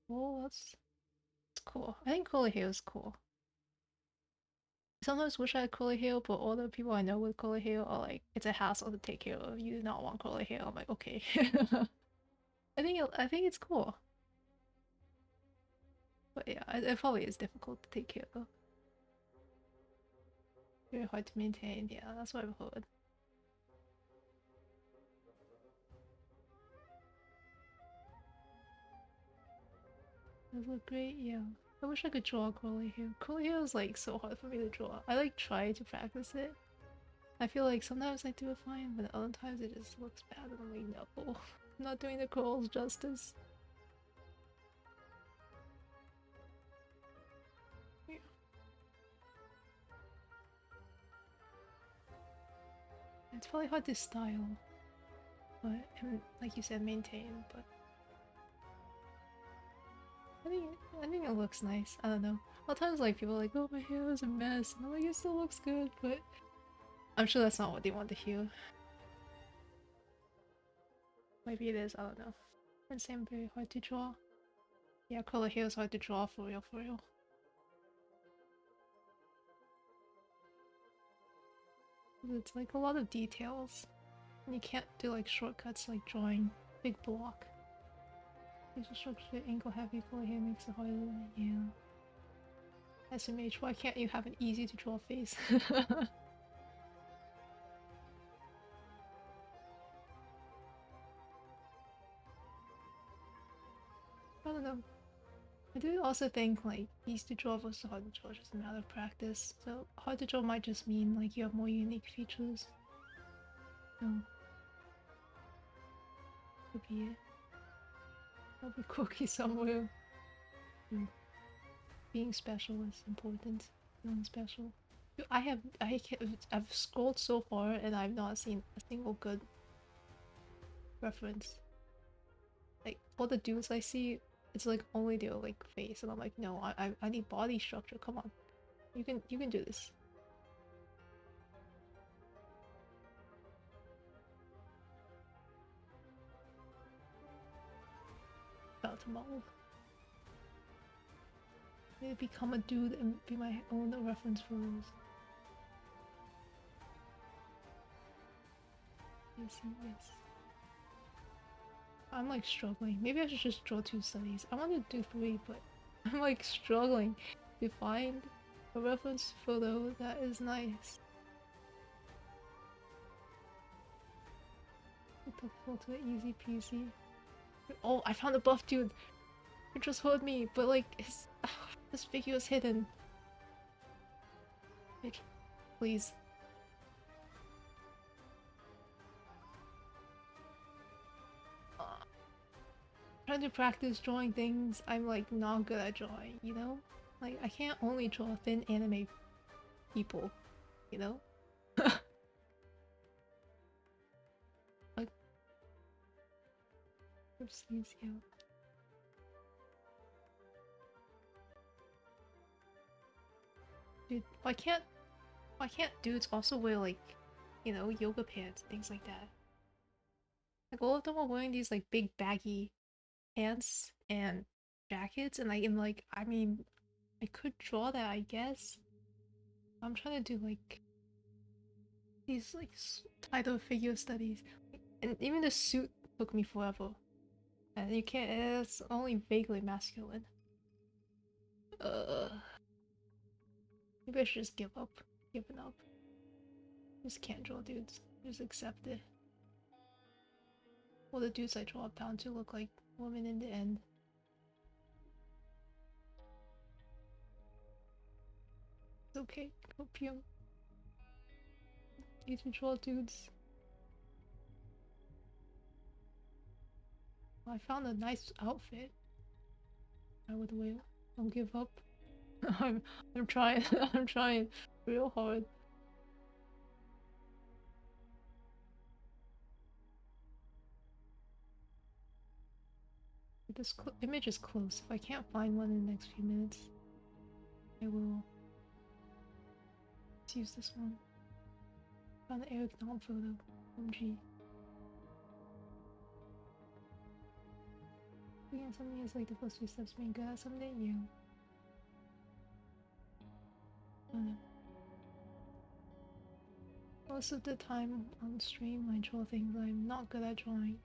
Oh, that's cool. I think curly hair is cool. Sometimes wish I had curly hair, but all the people I know with curly hair are like, it's a hassle to take care of. You do not want curly hair. I'm like, okay. I think it's cool. But yeah, it probably is difficult to take care of. Very hard to maintain. Yeah, that's what I've heard. Those look great. Yeah. I wish I could draw curly hair. Curly hair is like so hard for me to draw. I like try to practice it. I feel like sometimes I do it fine, but other times it just looks bad and I'm like, no. I'm not doing the curls justice. Yeah. It's probably hard to style, but and like you said, maintain. But I think it looks nice. I don't know. A lot of times, like people are like, "Oh, my hair is a mess," and I'm like, "It still looks good," but I'm sure that's not what they want to hear. Maybe it is. I don't know. And same, very hard to draw. Yeah, color hair is hard to draw for real, for real. It's like a lot of details, and you can't do like shortcuts like drawing big block. Facial structure, ankle heavy, color hair makes it harder. Yeah. SMH, why can't you have an easy to draw face? I don't know. I do also think like easy to draw versus hard to draw is just a matter of practice. So hard to draw might just mean like you have more unique features. So could be it. There'll be cookie somewhere. Being special is important. Feeling special. I've scrolled so far and I've not seen a single good reference. Like all the dudes I see, it's like only their like face, and I'm like, no, I need body structure. Come on, you can do this. About to model. Maybe become a dude and be my own reference photos. Yes, yes. I'm like struggling. Maybe I should just draw 2 studies. I want to do 3, but I'm like struggling to find a reference photo that is nice. The filter easy peasy. Oh, I found a buff dude. It just heard me, but like this figure is hidden. Like, please. Trying to practice drawing things I'm like not good at drawing, you know? Like I can't only draw thin anime people, you know? sleeves, yeah. Dude, why can't dudes also wear like, you know, yoga pants, things like that? Like all of them are wearing these like big baggy pants and jackets, and I mean, I could draw that, I guess. I'm trying to do like these like title figure studies, and even the suit took me forever. And you can't. It's only vaguely masculine. Uh, maybe I should just give up. Giving up. Just can't draw dudes. Just accept it. Well, the dudes I draw are bound to look like women in the end. It's okay. Opium. Need to draw dudes. I found a nice outfit. I would wear. Don't give up. I'm I'm trying. I'm trying real hard. This image is close. If I can't find one in the next few minutes, I will use this one. Found the Eric Nom photo. OMG. Being something is like the first few steps being good at something new. Most of the time on stream I draw things I'm not good at drawing.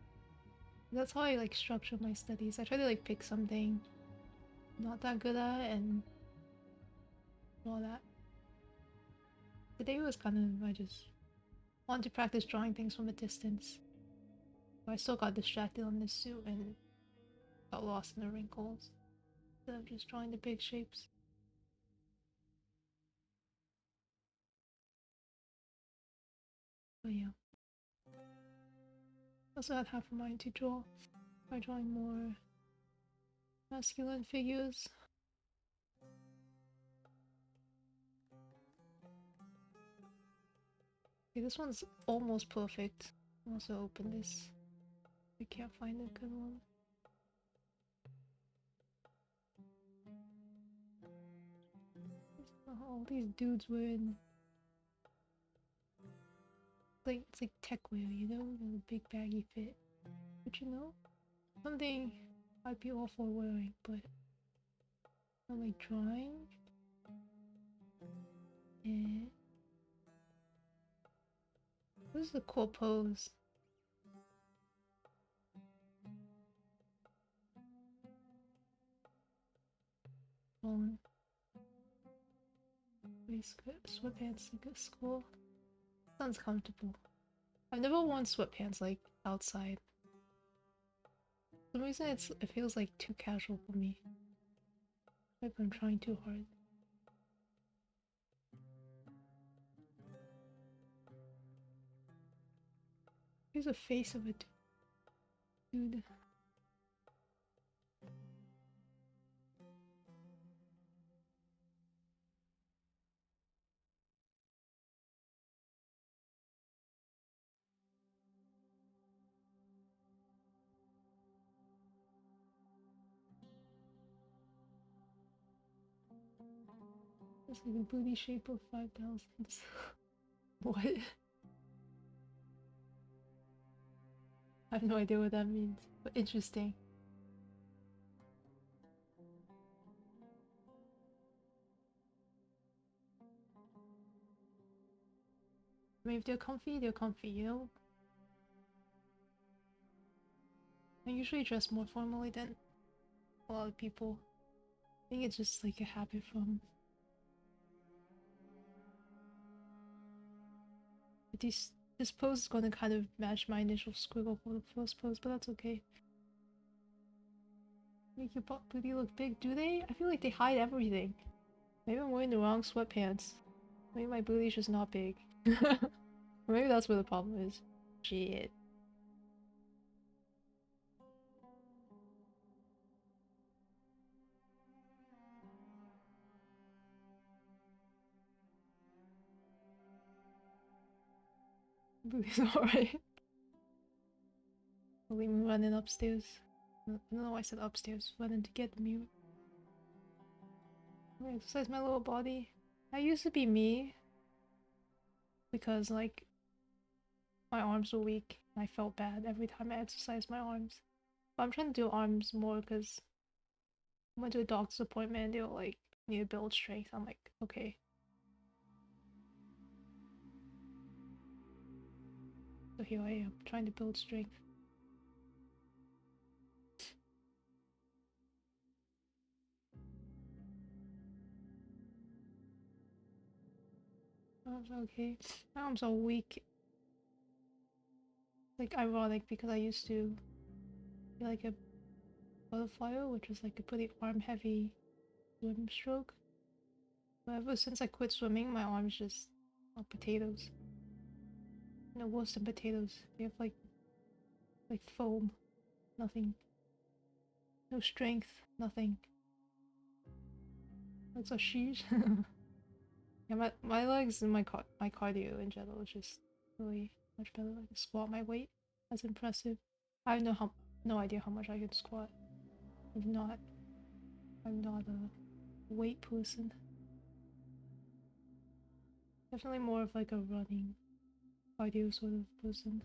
That's how I like structure my studies. I try to like pick something I'm not that good at and draw that. Today was kind of, I just wanted to practice drawing things from a distance. But I still got distracted on this suit and got lost in the wrinkles instead of just drawing the big shapes. But yeah. I also had half a mind to draw by drawing more masculine figures. Okay, this one's almost perfect. I'll also open this. I can't find a good one. All these dudes wearing like it's like tech wear, you know, the big baggy fit. But you know, something I'd be all for wearing, but I'm like drawing. And this is a cool pose. On waistcoat, sweatpants to go to school. Sounds comfortable. I've never worn sweatpants like outside. For some reason it feels like too casual for me. Like I'm trying too hard. Here's a face of a dude. It's like a booty shape of 5,000. What? I have no idea what that means, but interesting. I mean, if they're comfy, you know? I usually dress more formally than a lot of people. I think it's just like a habit from... This pose is going to kind of match my initial squiggle for the first pose, but that's okay. Make your booty look big, do they? I feel like they hide everything. Maybe I'm wearing the wrong sweatpants. Maybe my booty's just not big. Or maybe that's where the problem is. Shit. Booty's alright. Leave me running upstairs. I don't know why I said upstairs. Running to get the mirror. I'm gonna exercise my lower body. I used to be me because like my arms were weak and I felt bad every time I exercised my arms. But I'm trying to do arms more because I went to a doctor's appointment and they were like, need to build strength. I'm like, okay. So here I am, trying to build strength. Arms are okay. My arms are weak. Like ironic because I used to be like a butterfly, which was like a pretty arm heavy swim stroke. But ever since I quit swimming, my arms just are potatoes. No worse than potatoes. They have like foam. Nothing. No strength. Nothing. Legs are sheesh. Yeah, my legs and my cardio in general is just really much better. I can squat my weight. That's impressive. I have no idea how much I can squat. I'm not a weight person. Definitely more of like a running cardio sort of person.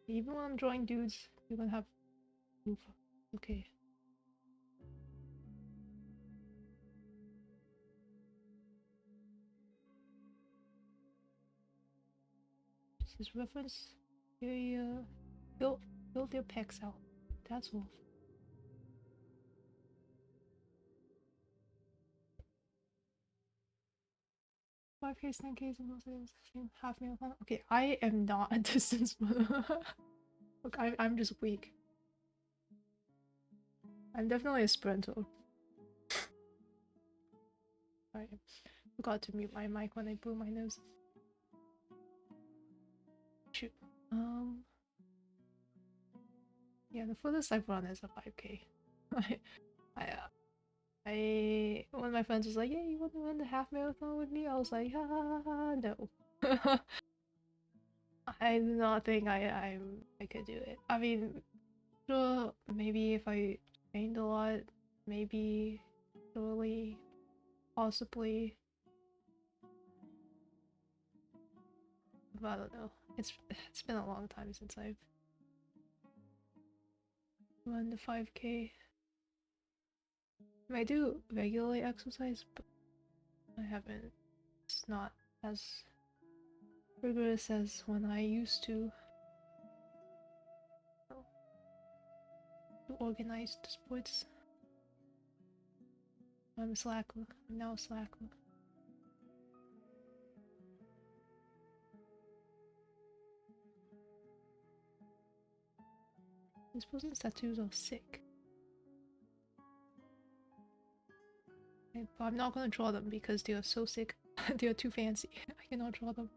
Even when I'm drawing dudes, you're gonna have oof. Okay. This is reference. They build their pecs out. That's all. 5K, 10K, half marathon. Okay, I am not a distance runner. Look, I'm just weak. I'm definitely a sprinter. I forgot to mute my mic when I blew my nose. Shoot. Yeah, the furthest I've run is a 5K. One of my friends was like, "Yeah, you want to run the half marathon with me?" I was like, "Ha ha ha, no." I do not think I could do it. I mean, sure, maybe if I trained a lot, maybe, surely, possibly. But I don't know. It's been a long time since I've run the 5K. I mean, I do regularly exercise, but I haven't. It's not as rigorous as when I used to. Do organized sports. I'm a slacker. I'm now a slacker. This person's tattoos are sick. Okay, but I'm not gonna draw them because they are so sick. They are too fancy. I cannot draw them.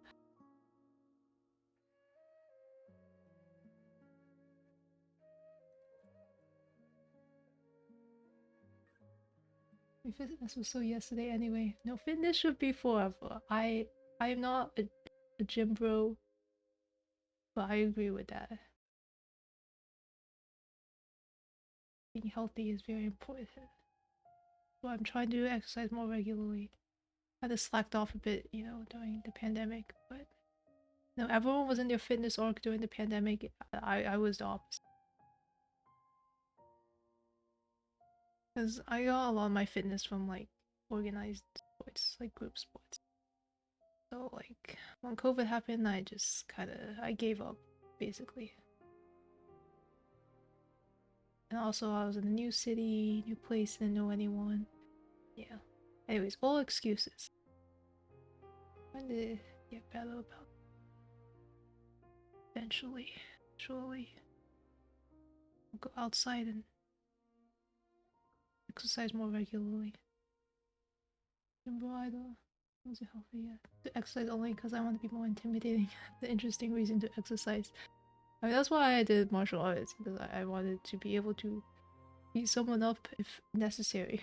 My fitness was so yesterday anyway. No, fitness should be forever. I'm not a gym bro, but I agree with that. Being healthy is very important. So I'm trying to exercise more regularly. I just slacked off a bit, during the pandemic, but no, everyone was in their fitness arc during the pandemic. I was the opposite. Because I got a lot of my fitness from like organized sports, like group sports. So like when COVID happened, I just I gave up basically. And also I was in a new city, new place, didn't know anyone. Yeah. Anyways, all excuses. Trying to get better about eventually, surely. I'll go outside and exercise more regularly. Gym either. Was it healthy? Yeah. To exercise only because I want to be more intimidating. The interesting reason to exercise. I mean, that's why I did martial arts, because I wanted to be able to beat someone up if necessary.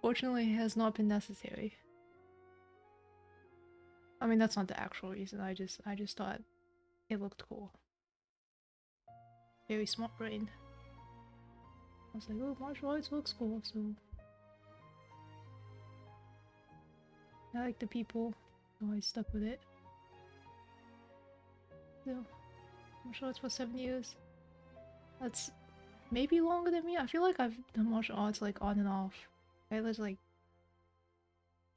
Fortunately, it has not been necessary. I mean, that's not the actual reason. I just thought it looked cool. Very smart brain. I was like, oh, martial arts looks cool, so I like the people, so I stuck with it. So, martial arts for 7 years. That's maybe longer than me. I feel like I've done martial arts like on and off. I just like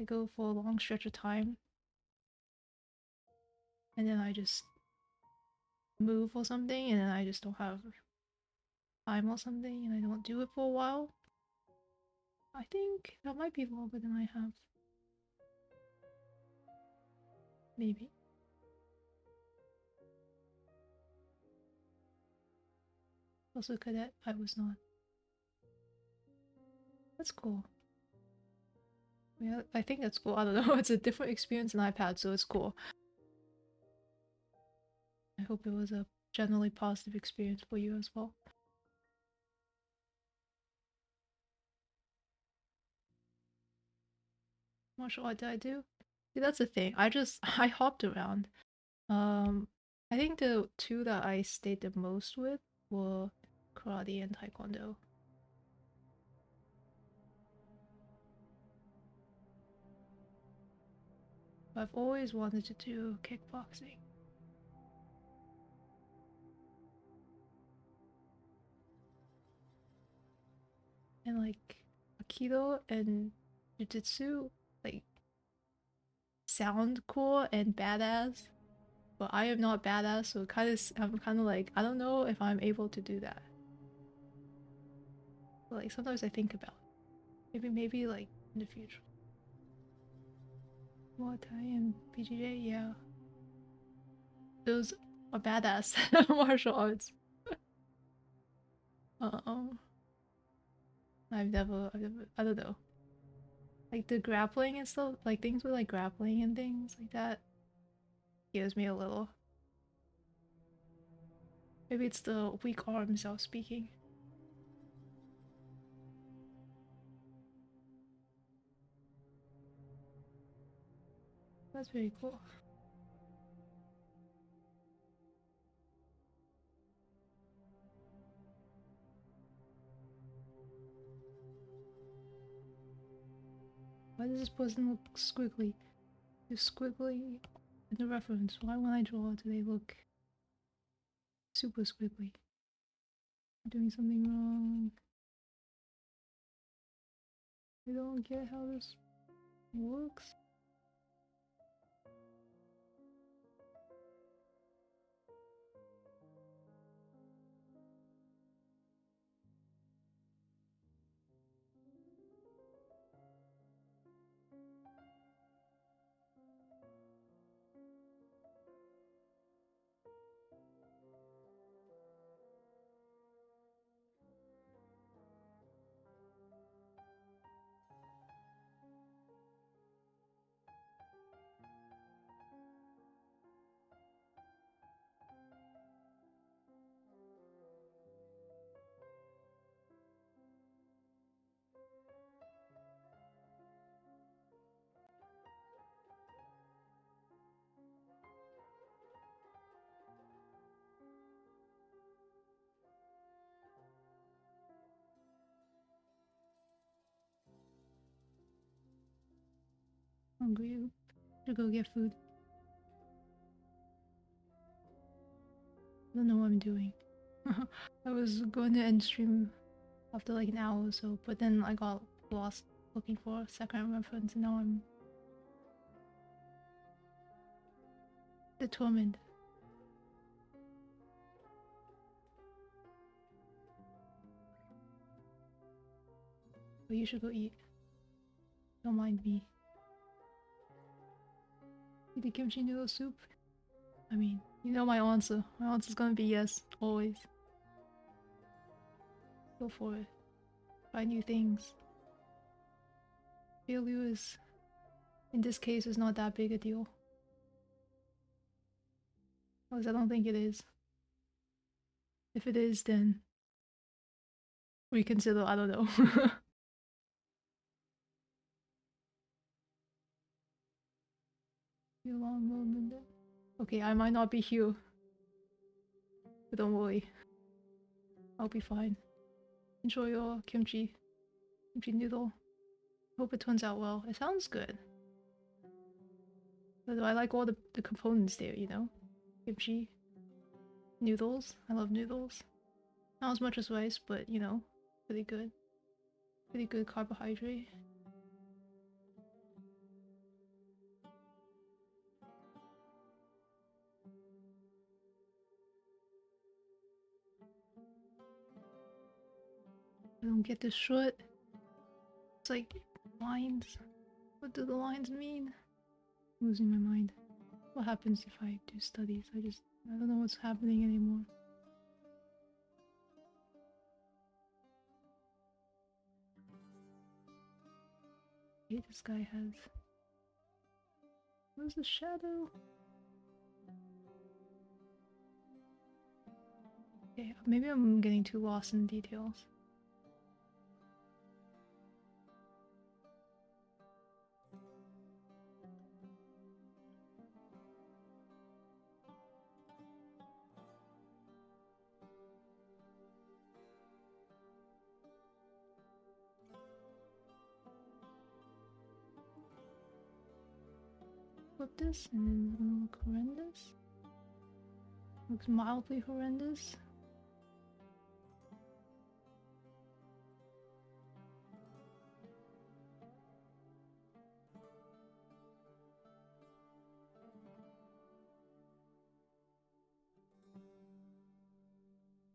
I go for a long stretch of time, and then I just move or something, and then I just don't have time or something, and I don't do it for a while. I think that might be longer than I have. Maybe. Also cadet, I was not. That's cool. Yeah, I think that's cool. I don't know. It's a different experience than I've had, so it's cool. I hope it was a generally positive experience for you as well. Martial art did I do? See, that's the thing. I hopped around. Um, I think the two that I stayed the most with were karate and taekwondo. I've always wanted to do kickboxing. And like Aikido and Jiu-Jitsu like sound cool and badass, but I am not badass, so I'm kind of like I don't know if I'm able to do that. But like sometimes I think about it. Maybe like in the future. Muay Thai and PGA, yeah, those are badass martial arts. Um, I don't know. Like the grappling and stuff, like things with like grappling and things like that scares me a little. Maybe it's the weak arms I was speaking. That's very cool. Why does this person look squiggly? They're squiggly in the reference. Why when I draw do they look super squiggly? I'm doing something wrong. I don't get how this works. Hungry. Should go get food. I don't know what I'm doing. I was going to end stream after like an hour or so, but then I got lost looking for a second reference, and now I'm determined. But you should go eat. Don't mind me. Eat the kimchi noodle soup? I mean, you know my answer. My answer's gonna be yes, always. Go for it. Try new things. Failure is, in this case, is not that big a deal. Because I don't think it is. If it is, then reconsider. I don't know. You long moment. Okay, I might not be here, but don't worry. I'll be fine. Enjoy your kimchi noodle. Hope it turns out well. It sounds good. But I like all the components there, you know? Kimchi, noodles. I love noodles. Not as much as rice, but you know, pretty good. Pretty good carbohydrate. I don't get this short. It's like lines. What do the lines mean? I'm losing my mind. What happens if I do studies? I don't know what's happening anymore. Okay, this guy has. Where's the shadow? Okay, maybe I'm getting too lost in details. Flip this and then it's gonna look horrendous. Looks mildly horrendous.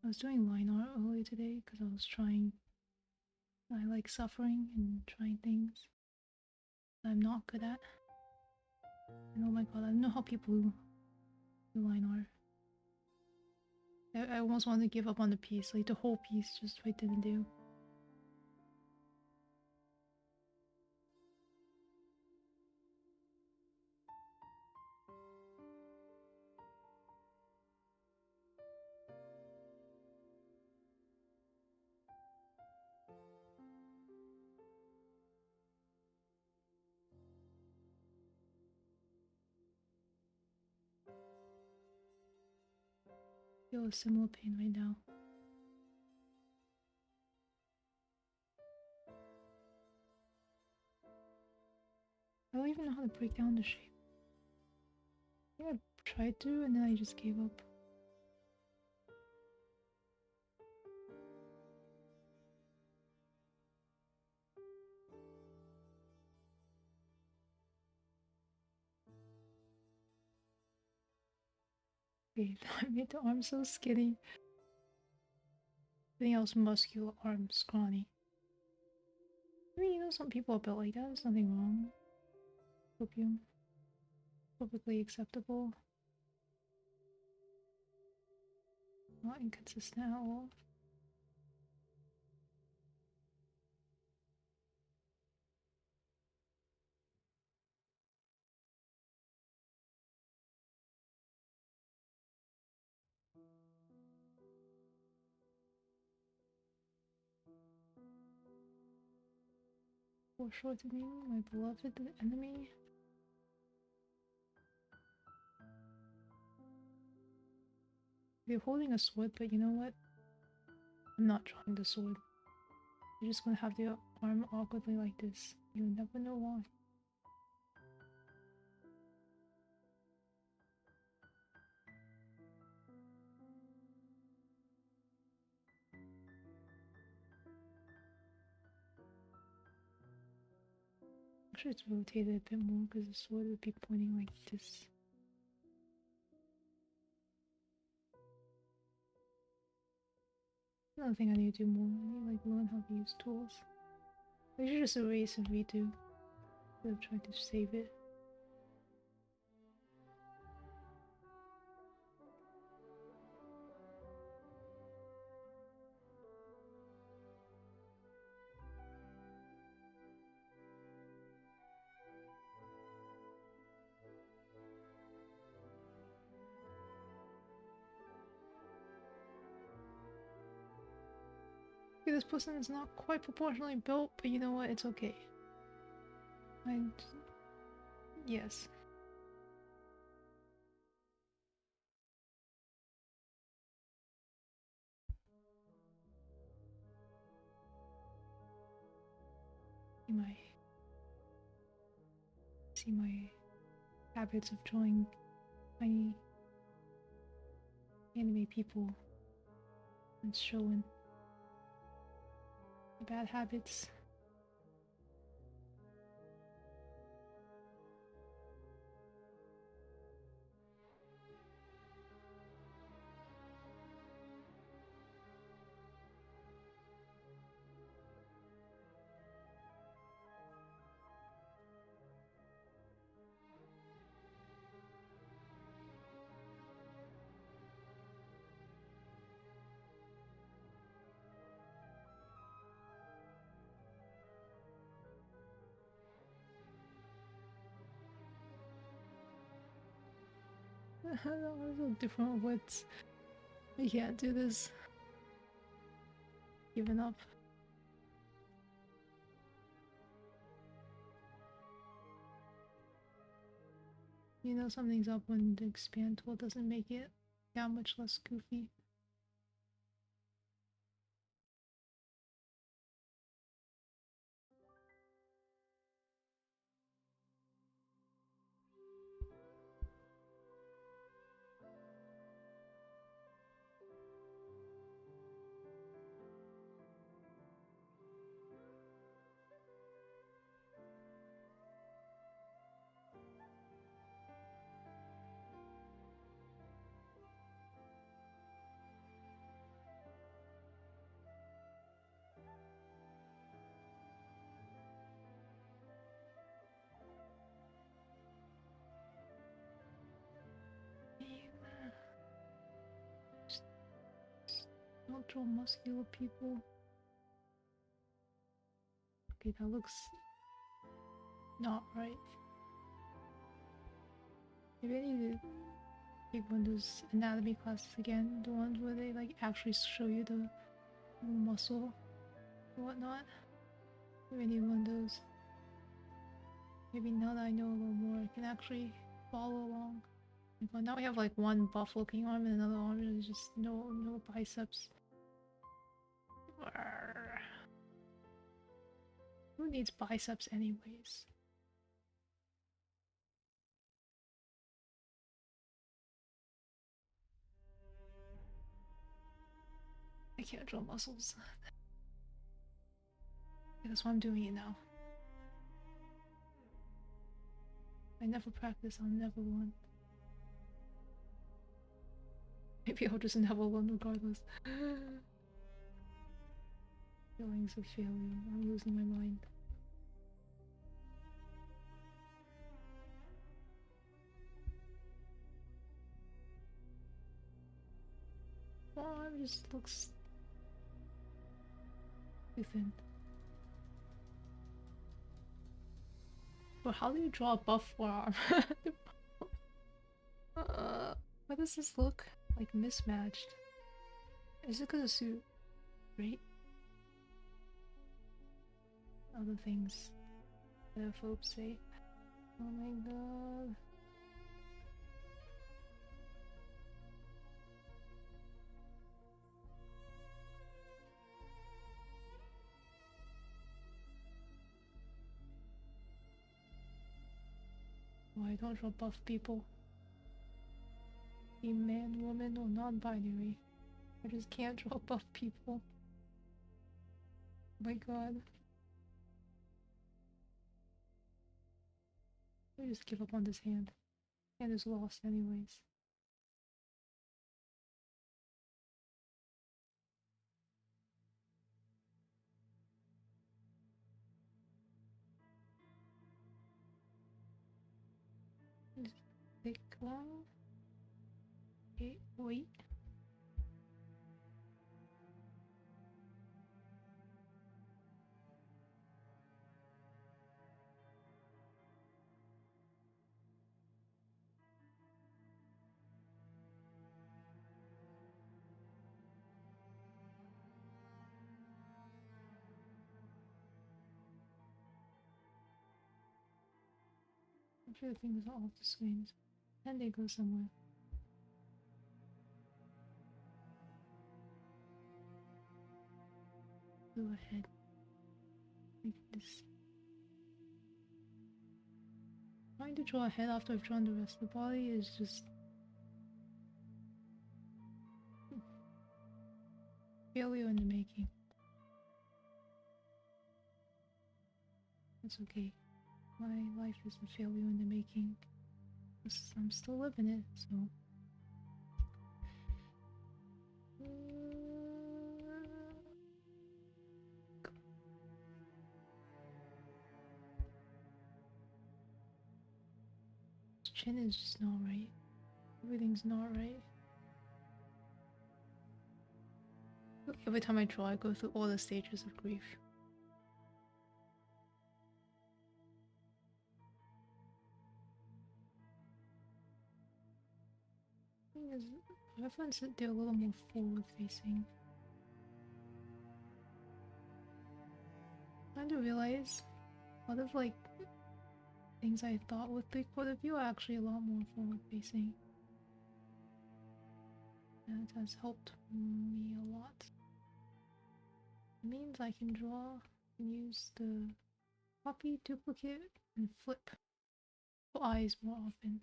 I was doing line art earlier today because I was trying. I like suffering and trying things I'm not good at. And oh my god, I don't know how people do line art. I almost wanted to give up on the piece, like the whole piece, just what I didn't do. I feel a similar pain right now. I don't even know how to break down the shape. I think I tried to and then I just gave up. Okay, I made the arm so skinny. Everything else muscular, arm scrawny. I mean, you know, some people are built like that. There's nothing wrong. Opium. Perfectly acceptable. Not inconsistent at all. Foreshortening, my beloved enemy. They're holding a sword, but you know what? I'm not drawing the sword. They're just gonna have their arm awkwardly like this. You never know why. Actually, it's rotated a bit more because the sword would be pointing like this. Another thing I need to do more. I need like learn how to use tools. I should just erase and redo instead of trying to save it. this person is not quite proportionally built, but you know what? It's okay. And yes. See my habits of drawing tiny anime people and showing bad habits. That was a different words. I can't do this. Giving up. You know something's up when the expand tool doesn't make it that much less goofy. Don't draw muscular people. Okay, that looks not right. Maybe I need to take one of those anatomy classes again. The ones where they like actually show you the muscle and whatnot. Maybe I need one of those. Maybe now that I know a little more, I can actually follow along. But now we have like one buff looking arm and another arm is just no biceps. Arrgh. Who needs biceps anyways? I can't draw muscles. That's why I'm doing it now. I never practice, I'll never learn. Maybe I'll just never learn regardless. Feelings of failure. I'm losing my mind. Oh, it just looks too thin. But how do you draw a buff forearm? Why does this look like mismatched? Is it because of suit? Right? Other things that folks say. Oh my god. Why don't draw buff people? Be man, woman, or non-binary. I just can't draw buff people. Oh my god. I just give up on this hand. Hand is lost anyways. Thick long. Okay, wait. I'm sure the fingers are off the screens. And they go somewhere. Go ahead. Like this. Trying to draw a head after I've drawn the rest of the body is just failure in the making. That's okay. My life is a failure in the making. I'm still living it, so. Chin is just not right. Everything's not right. Every time I draw, I go through all the stages of grief. I find that they're a little more forward facing. I to realize a lot of like things I thought with three-quarter view are actually a lot more forward facing. And it has helped me a lot. It means I can draw and use the copy, duplicate, and flip for eyes more often.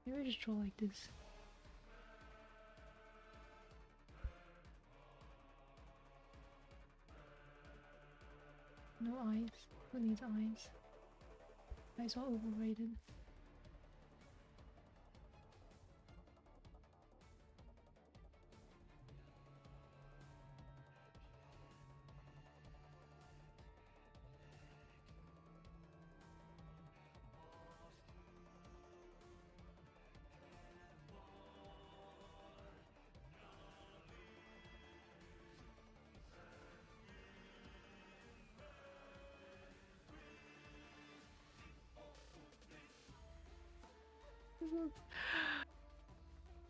Maybe I just draw like this. No eyes. Who needs eyes? Eyes are overrated.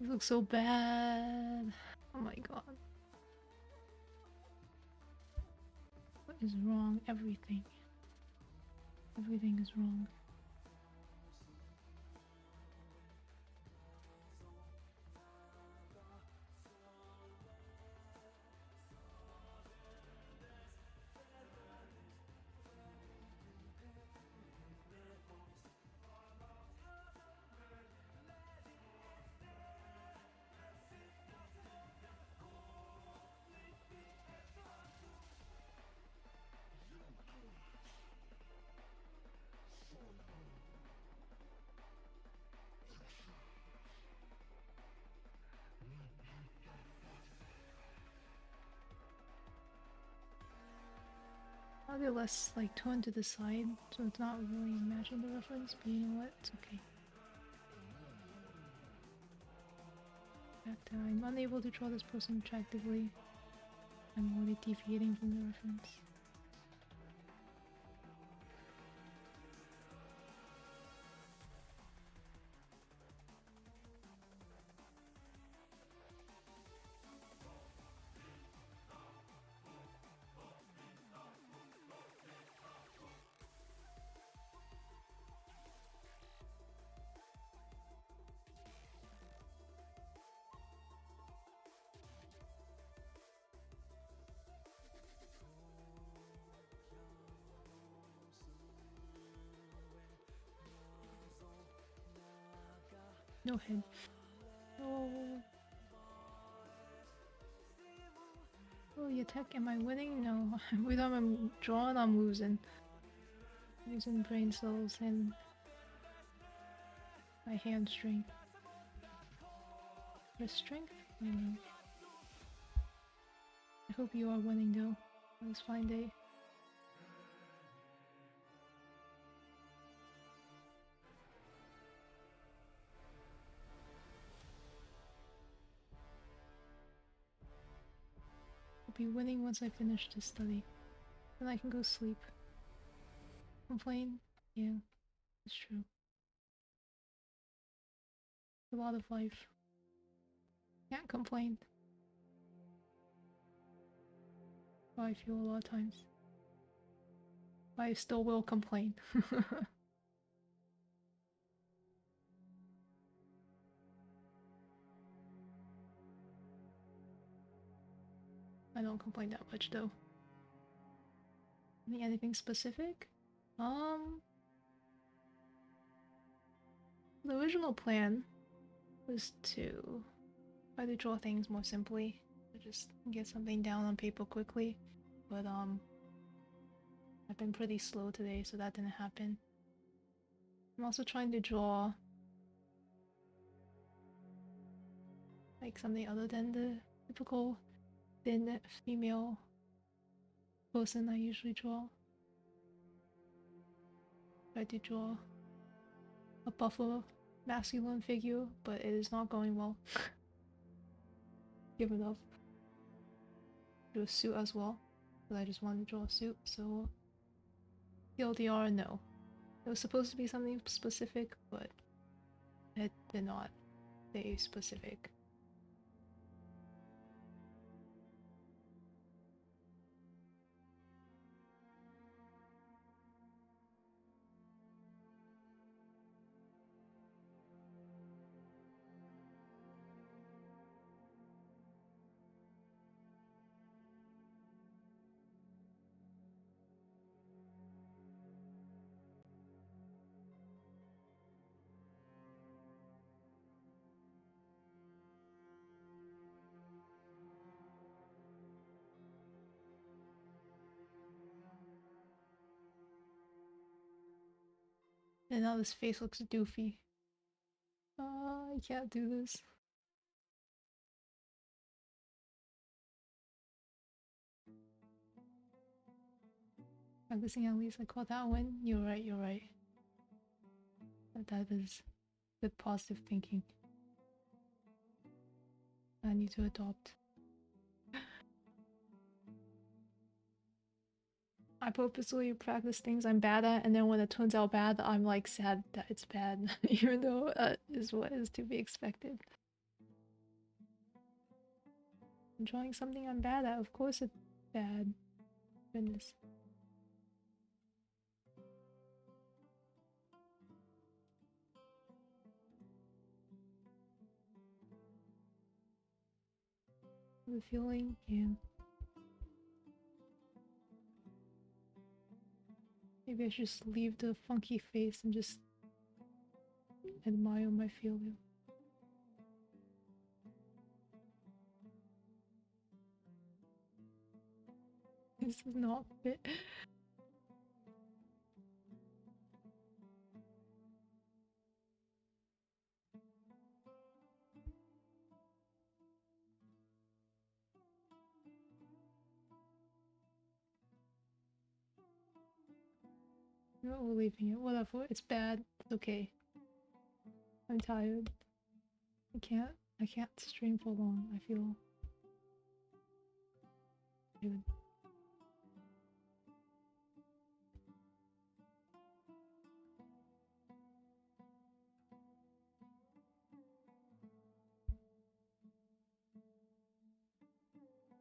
This looks so bad. Oh my god. What is wrong? Everything. Everything is wrong. I'll be less like torn to the side, so it's not really matching the reference, but you know what? It's okay. That I'm unable to draw this person attractively. I'm already deviating from the reference. No head. Oh. Oh, you attack. Am I winning? No. Every time I'm drawn, I'm losing. Using brain cells and my hamstring. Wrist strength? I don't know. I hope you are winning though on this fine day. I'll be winning once I finish this study. Then I can go sleep. Complain? Yeah, it's true. A lot of life. Can't complain. how I feel a lot of times. I still will complain. I don't complain that much though. Anything specific? The original plan was to try to draw things more simply, to just get something down on paper quickly. But I've been pretty slow today, so that didn't happen. I'm also trying to draw like something other than the typical thin female person I usually draw. Try to draw a buffer masculine figure, but it is not going well. Give it up. Do a suit as well, but I just wanted to draw a suit, so TLDR, no. It was supposed to be something specific, but it did not stay specific. And now this face looks doofy. I can't do this. Practicing at least, I caught that one. You're right, you're right. That is good positive thinking. I need to adopt. I purposely practice things I'm bad at, and then when it turns out bad, I'm like sad that it's bad, even though that is what is to be expected. I'm drawing something I'm bad at, of course it's bad. Goodness. The feeling, yeah. Maybe I should just leave the funky face and just admire my feeling. This is not fit. No, we're leaving it. Whatever. It's bad. It's okay. I'm tired. I can't stream for long. I feel tired.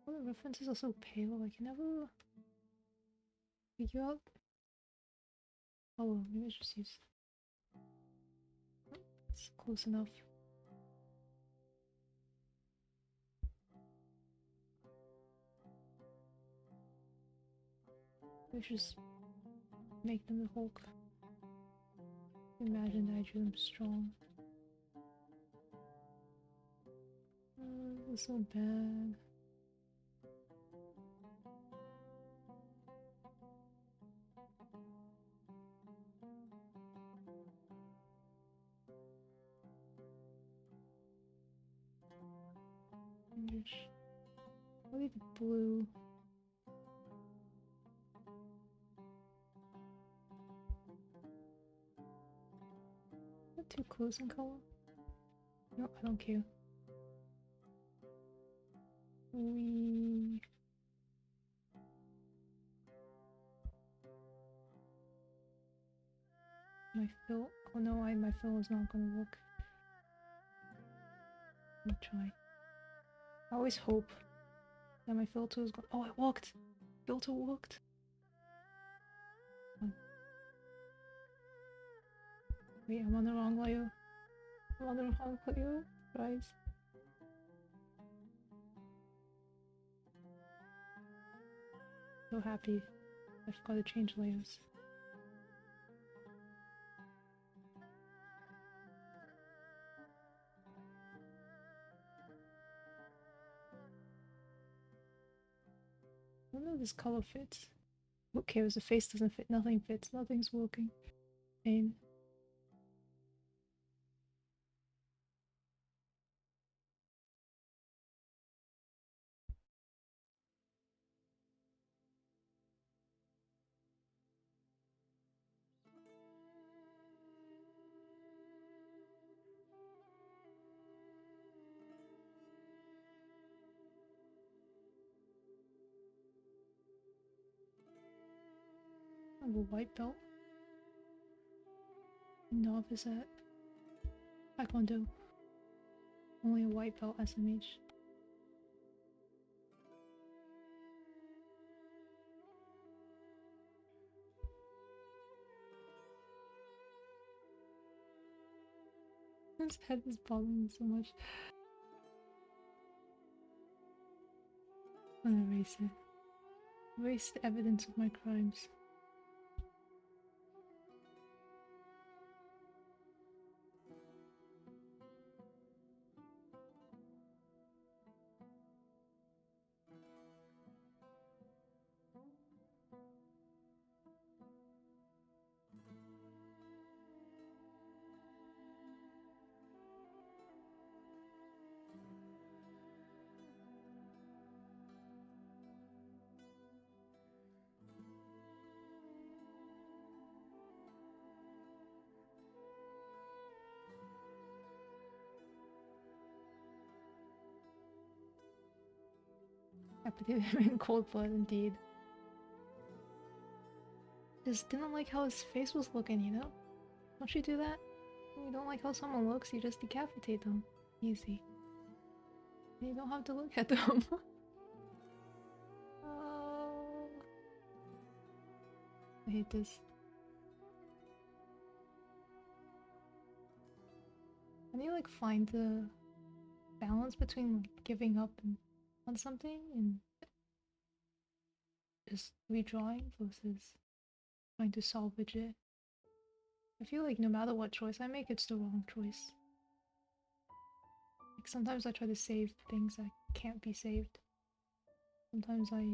All the references are so pale. I can never figure out. Oh, maybe I should just use. It's close enough. I should just make them the Hulk. Imagine that I drew them strong. This is so bad. Probably the blue. Not too close in color. No, I don't care. My fill. Oh no, my fill is not gonna work. Let me try. I always hope that my filter is going. Oh, it worked! Filter worked. Wait, I'm on the wrong layer. I'm on the wrong layer. Guys. So happy. I forgot to change layers. I don't know if this color fits. Who cares? The face doesn't fit. Nothing fits. Nothing's working. Pain. I have a white belt. Novice at Taekwondo. Only a white belt SMH. His head is bothering me so much. I'm gonna erase it. Erase the evidence of my crimes. Decapitated him in cold blood, indeed. Just didn't like how his face was looking, you know? Don't you do that? When you don't like how someone looks, you just decapitate them. Easy. And you don't have to look at them. I hate this. I need to like find the balance between like, giving up on something and just redrawing versus trying to salvage it. I feel like no matter what choice I make, it's the wrong choice. Like sometimes I try to save things that can't be saved. Sometimes I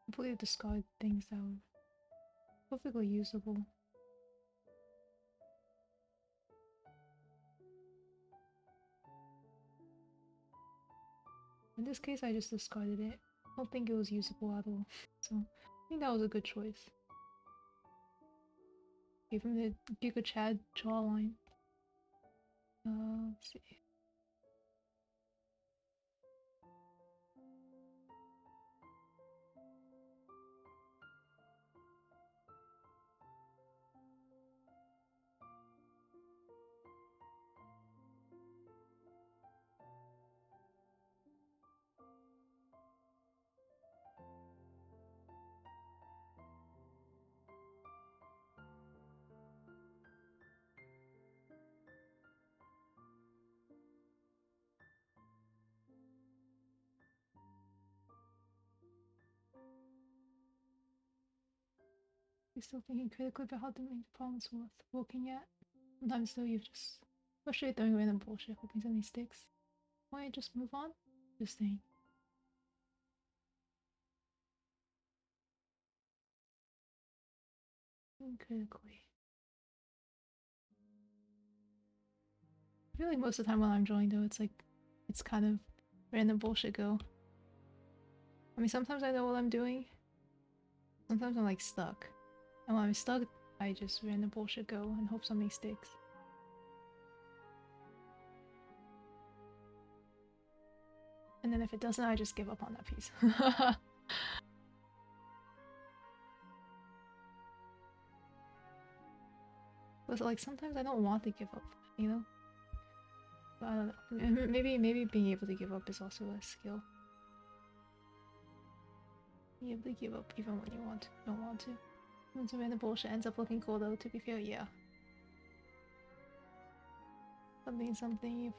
completely discard things that are perfectly usable. In this case, I just discarded it. I don't think it was usable at all. So, I think that was a good choice. Gave him the Giga Chad jawline. Let's see. You're still thinking critically about how to make the problems worth looking at. Sometimes though, you're just frustrated throwing random bullshit, hoping something sticks. Why not just move on? Just saying. Critically. I feel like most of the time when I'm drawing though, it's kind of random bullshit go. I mean, sometimes I know what I'm doing. Sometimes I'm like stuck. And when I'm stuck, I just random bullshit go and hope something sticks. And then if it doesn't, I just give up on that piece. But like sometimes I don't want to give up, you know? But I don't know. Maybe being able to give up is also a skill. You have to give up even when you don't want to. Once when the bullshit ends up looking cool though, to be fair, yeah. Something, if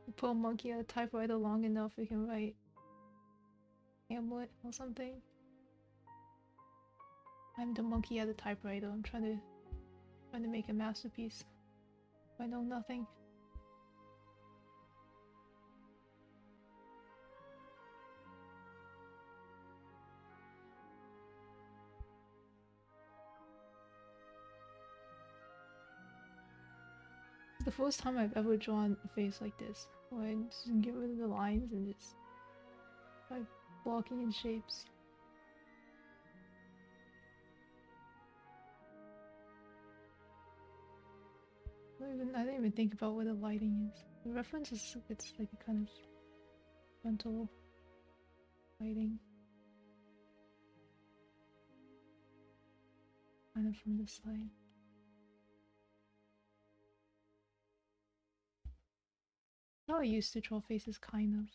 you put a monkey at a typewriter long enough, you can write Hamlet or something. I'm the monkey at the typewriter. I'm trying to make a masterpiece. I know nothing. It's the first time I've ever drawn a face like this, where I just get rid of the lines and just by blocking in shapes. I didn't even think about where the lighting is. The reference is it's like a kind of frontal lighting. Kind of from this side. How I used to draw faces, kind of.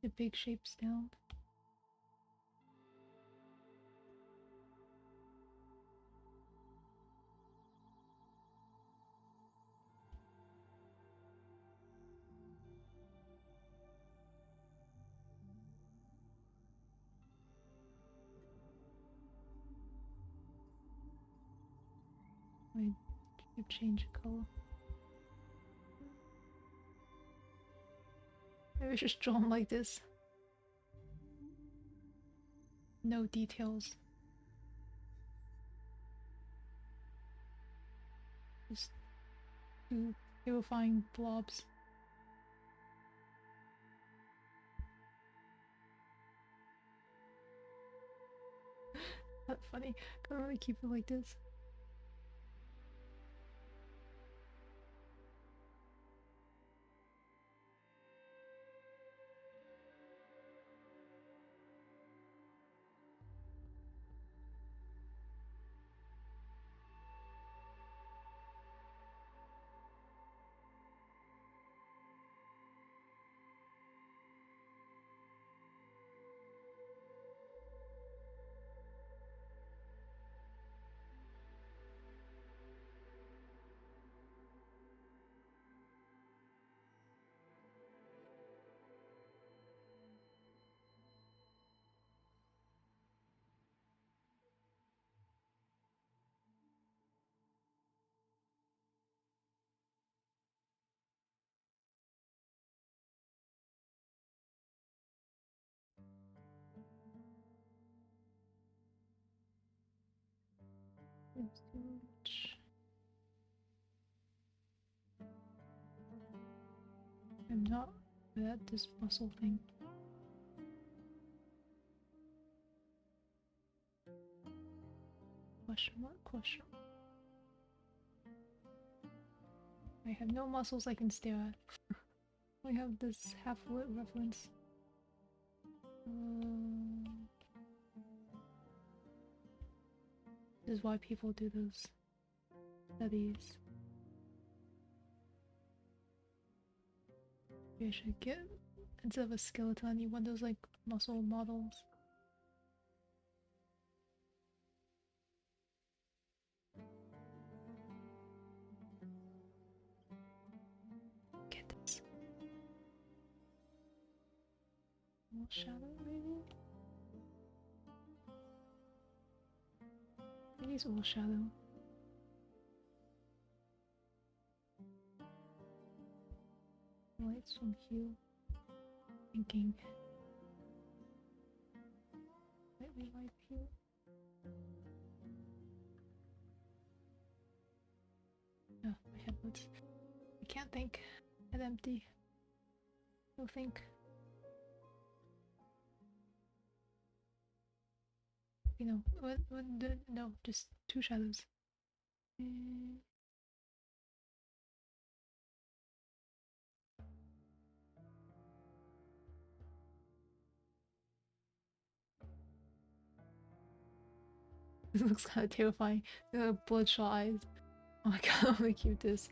The big shapes down. I change the color. Maybe I just draw them like this. No details. Just two terrifying blobs. That's funny. Can't really keep it like this. It's too much. I'm not good at this muscle thing. Question mark, question mark. I have no muscles I can stare at. I have this half-lit reference. This is why people do those studies. Maybe I should get, instead of a skeleton, I need one of those like muscle models. Get this. A little shadow, maybe? Maybe it's a little shadow. Lights from hue. Thinking. Slightly light hue. Oh, my head was. I can't think. Head empty. No think. You know, no, just two shadows. This looks kind of terrifying. Bloodshot eyes. Oh my god, I'm gonna keep this.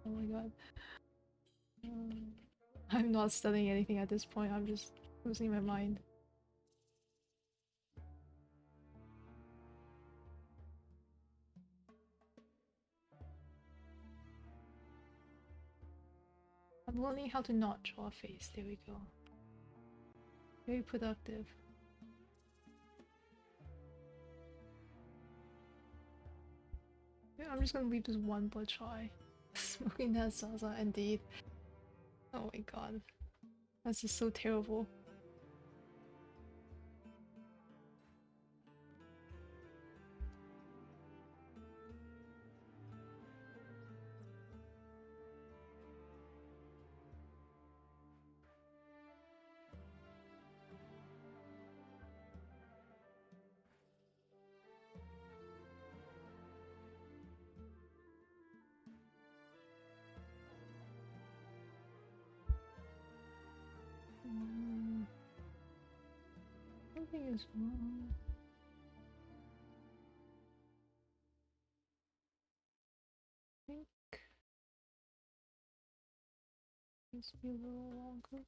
Oh my god. I'm not studying anything at this point, I'm just losing my mind. I'm learning how to not draw a face. There we go. Very productive. Yeah, I'm just gonna leave this one try. Smoking that salsa, indeed. Oh my god. That's just so terrible. Something is wrong. I think it needs to be a little longer.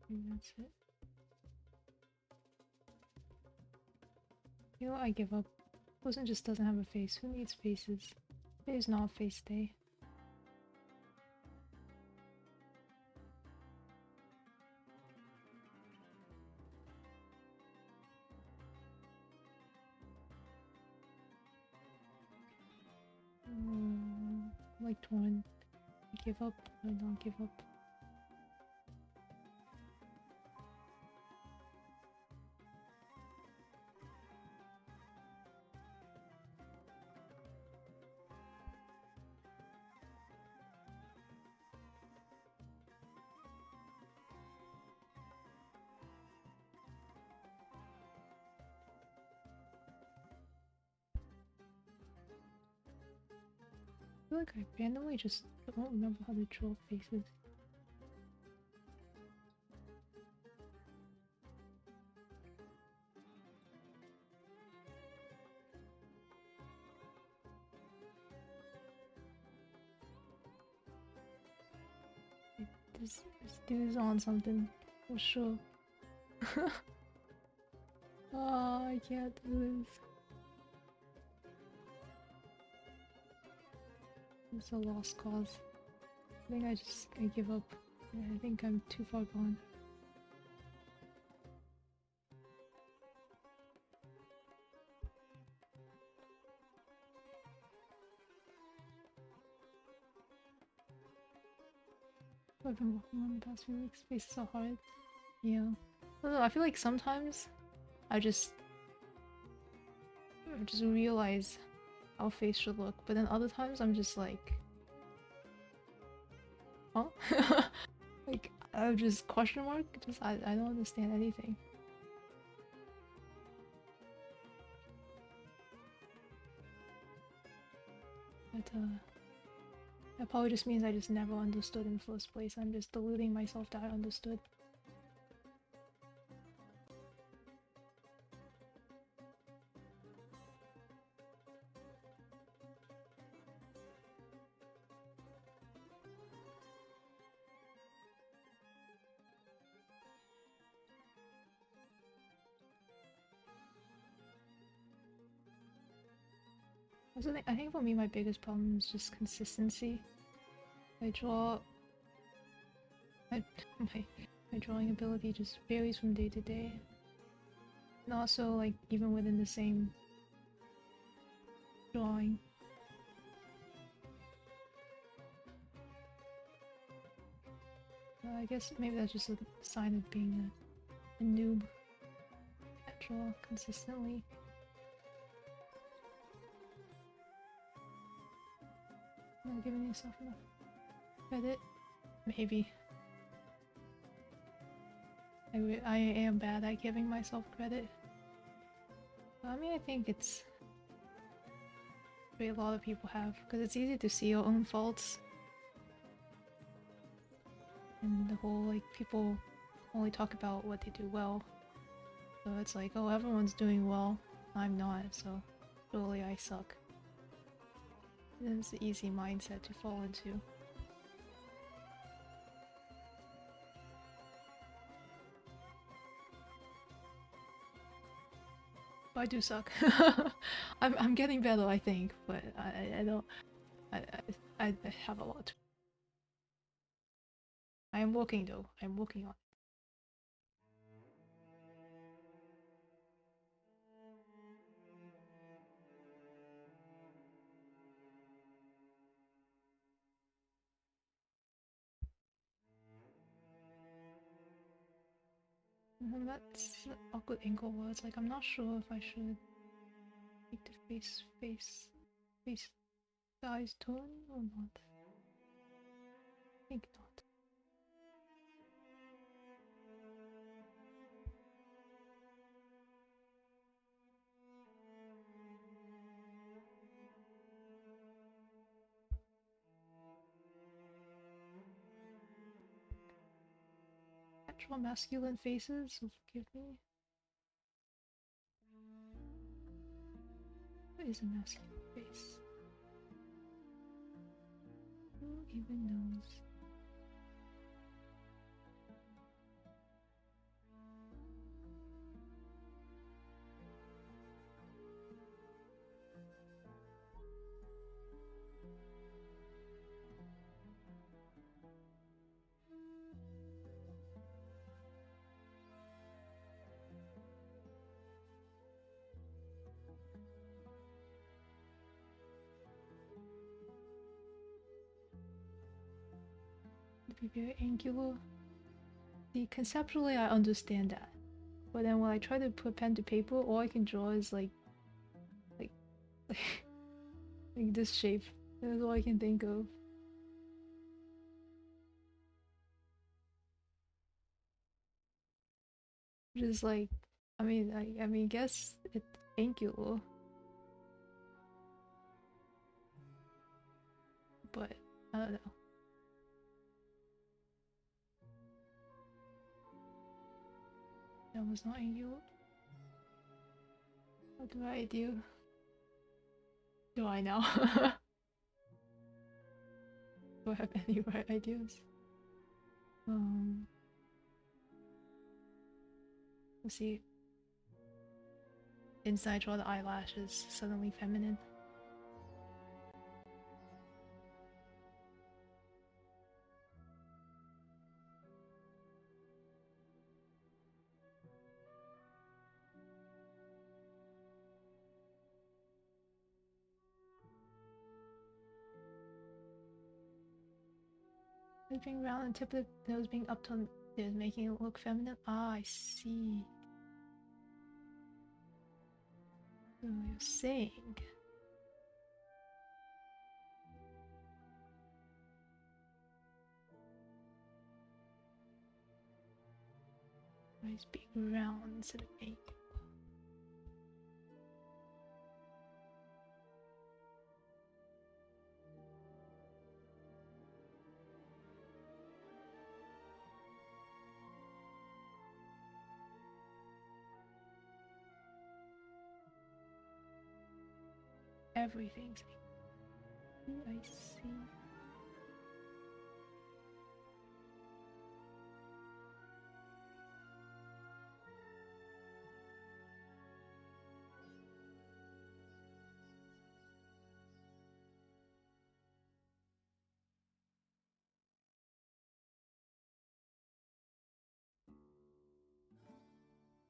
Maybe that's it. You know, I give up. Wilson just doesn't have a face. Who needs faces? It is not face day. Like torn. I give up. I don't give up. I feel like I randomly just don't remember how to draw faces. This dude's on something for sure. Oh, I can't do this. It's a lost cause. I think I give up. I think I'm too far gone. I've been working on the past few weeks. Faces are hard. Yeah. I don't know, I feel like sometimes I just realize how a face should look, but then other times I'm just like, huh? Like, I'm just question mark? Just I don't understand anything. But that probably just means I just never understood in the first place. I'm just deluding myself that I understood. I think for me my biggest problem is just consistency. I draw... my drawing ability just varies from day to day. And also, like, even within the same drawing. I guess maybe that's just a sign of being a noob. Can't draw consistently. Not giving yourself enough credit? Maybe. I am bad at giving myself credit. I mean, I think it's what a lot of people have, because it's easy to see your own faults. And the whole, like, people only talk about what they do well. So it's like, oh, everyone's doing well, I'm not, so surely I suck. It's an easy mindset to fall into. But I do suck. I'm getting better, I think, but I don't. I have a lot I am working though. I'm working on it. And that's an awkward angle where it's like I'm not sure if I should make the face the eyes tone or not. I think not. I draw masculine faces, so forgive me. What is a masculine face? Who even knows? To be very angular. See, conceptually, I understand that, but then when I try to put pen to paper, all I can draw is like, like, like this shape. That's all I can think of. Which is like, I mean, guess it's angular, but I don't know. That was not angular. What do I do? Do I know? Do I have any right ideas? Let's see. Inside draw the eyelashes, suddenly feminine. Being round and tip of the nose being upturned is making it look feminine. Ah, I see. So you're saying. Eyes being round instead of big. Everything's big. I see.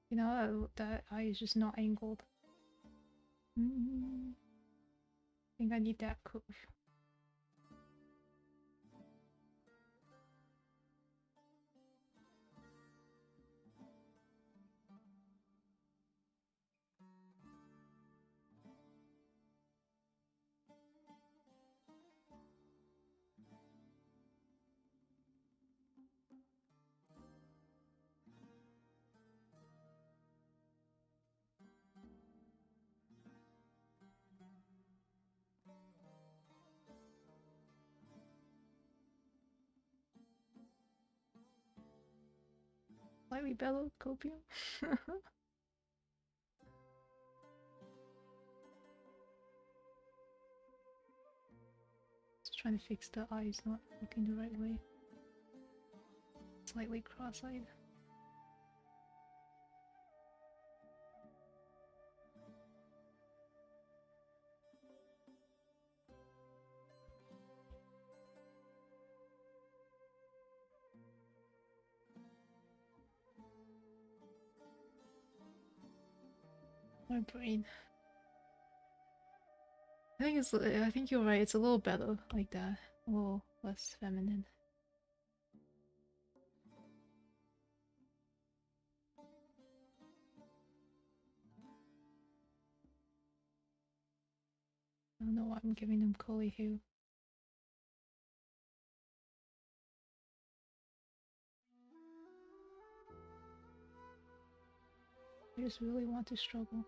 You know, that eye is just not angled. I think I need that curve. Slightly better copium. Just trying to fix the eyes not looking the right way. Slightly cross-eyed. My brain. I think you're right. It's a little better like that. A little less feminine. I don't know why I'm giving them curly hair. I just really want to struggle.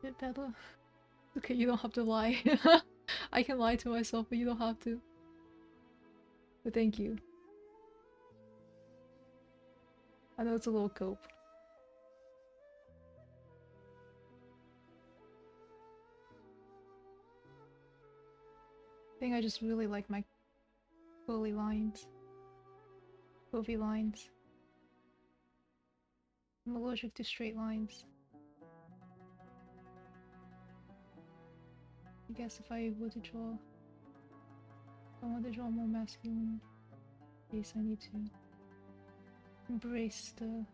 Bit better. Okay, you don't have to lie. I can lie to myself, but you don't have to. But thank you. I know it's a little cope. I think I just really like my curly lines. Curvy lines. I'm allergic to straight lines. I guess if I were to draw... If I want to draw a more masculine face, I need to embrace the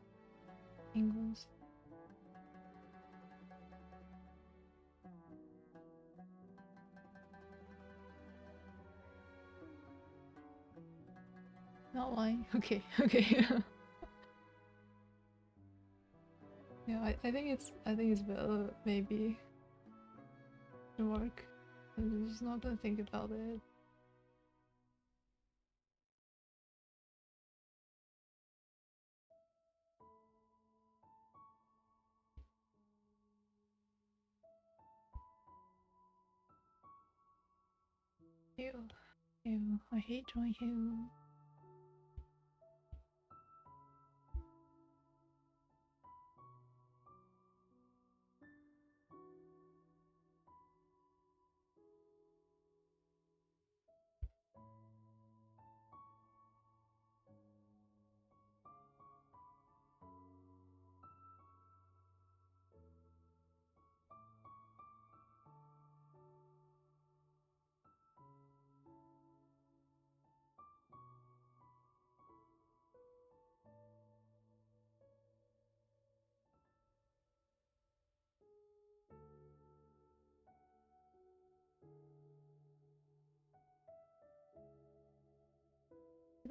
angles. Not lying. Okay, okay. Yeah, I think it's better maybe to work. I'm just not gonna think about it. Ew. Ew. I hate drawing hair.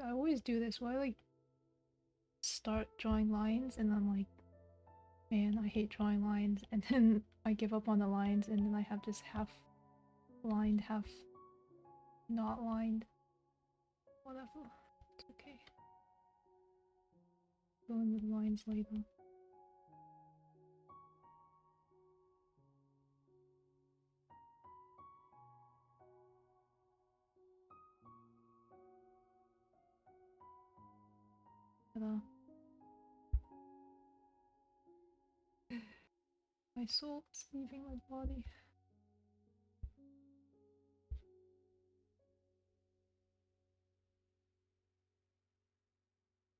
I always do this. Why like start drawing lines and I'm like, man, I hate drawing lines, and then I give up on the lines, and then I have this half lined, half not lined. Whatever. It's okay. Go in with lines later. Ta-da. My soul is leaving my body.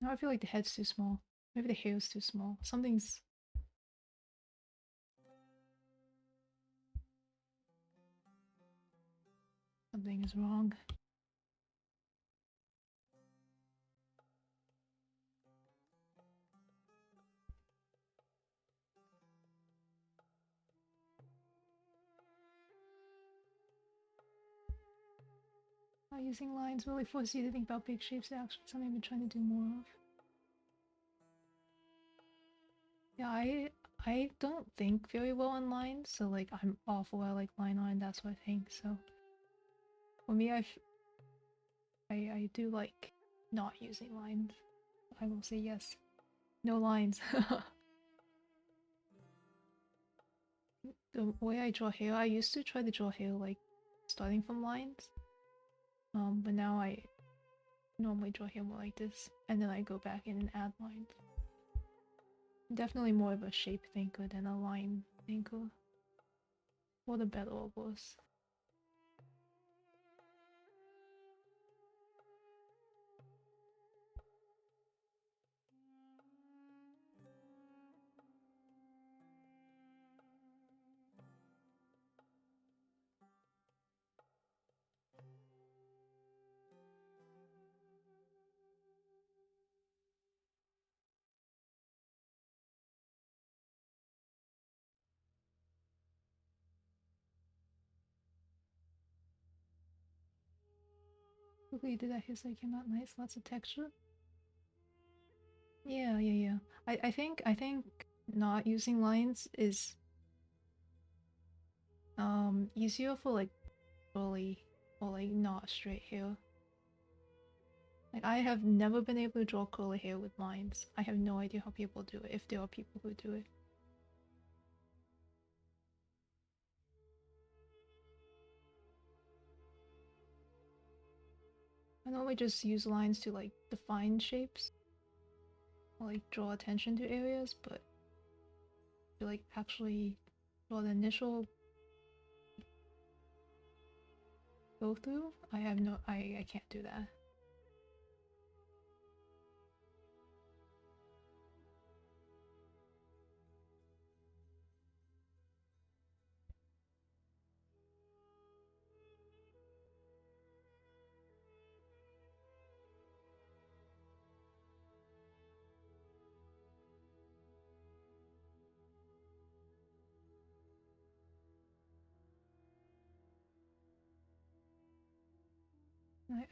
Now I feel like the head's too small. Maybe the hair's too small. Something is wrong. Not using lines really forces you to think about big shapes. Actually, something I've been trying to do more of. Yeah, I don't think very well in lines, so like I'm awful at like line art and that sort of thing. So for me, I do like not using lines. I will say yes. No lines. The way I draw hair, I used to try to draw hair like starting from lines. But now I normally draw hair more like this, and then I go back in and add lines. Definitely more of a shape thinker than a line thinker. For the better or worse. Quickly did that hairstyle came out nice, lots of texture. Yeah. I think not using lines is easier for like curly or like not straight hair. Like I have never been able to draw curly hair with lines. I have no idea how people do it, if there are people who do it. I normally just use lines to like define shapes or like draw attention to areas, but to like actually draw the initial go through, I can't do that.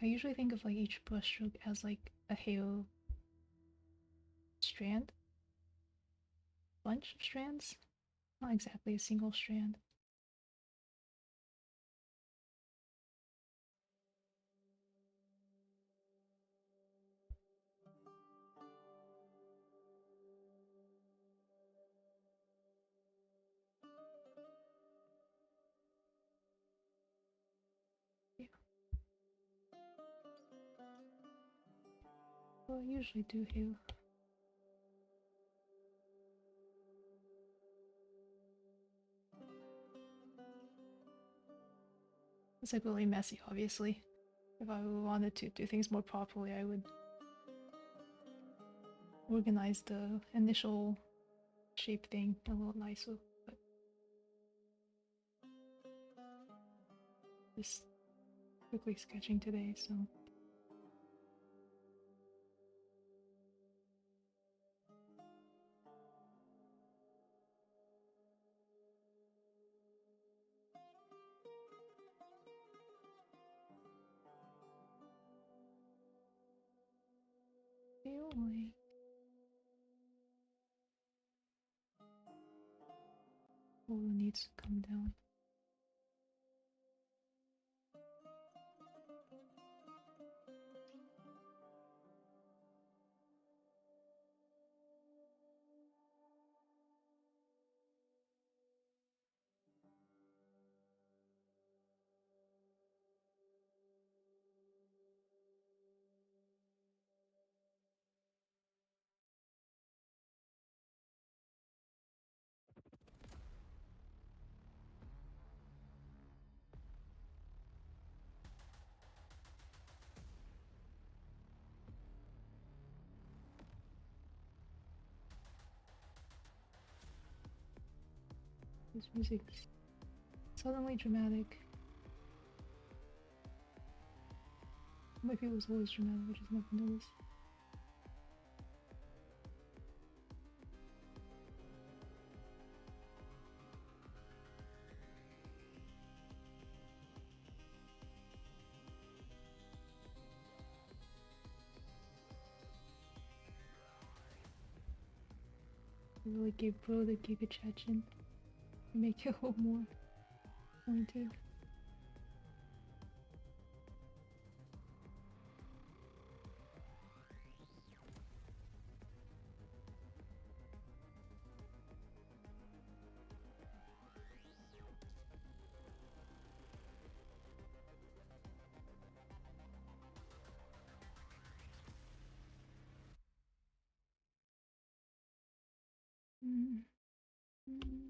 I usually think of like each brushstroke as like a hair strand, bunch of strands, not exactly a single strand. Yeah, well, I usually do hair. It's like really messy, obviously. If I wanted to do things more properly, I would organize the initial shape thing a little nicer, but just quickly sketching today, so. Feel like water needs to come down. This music's suddenly dramatic. Maybe it was always dramatic, I just never noticed. I really gave Bro the Giga Chechen to make it a little more pointed. Mm. Mm.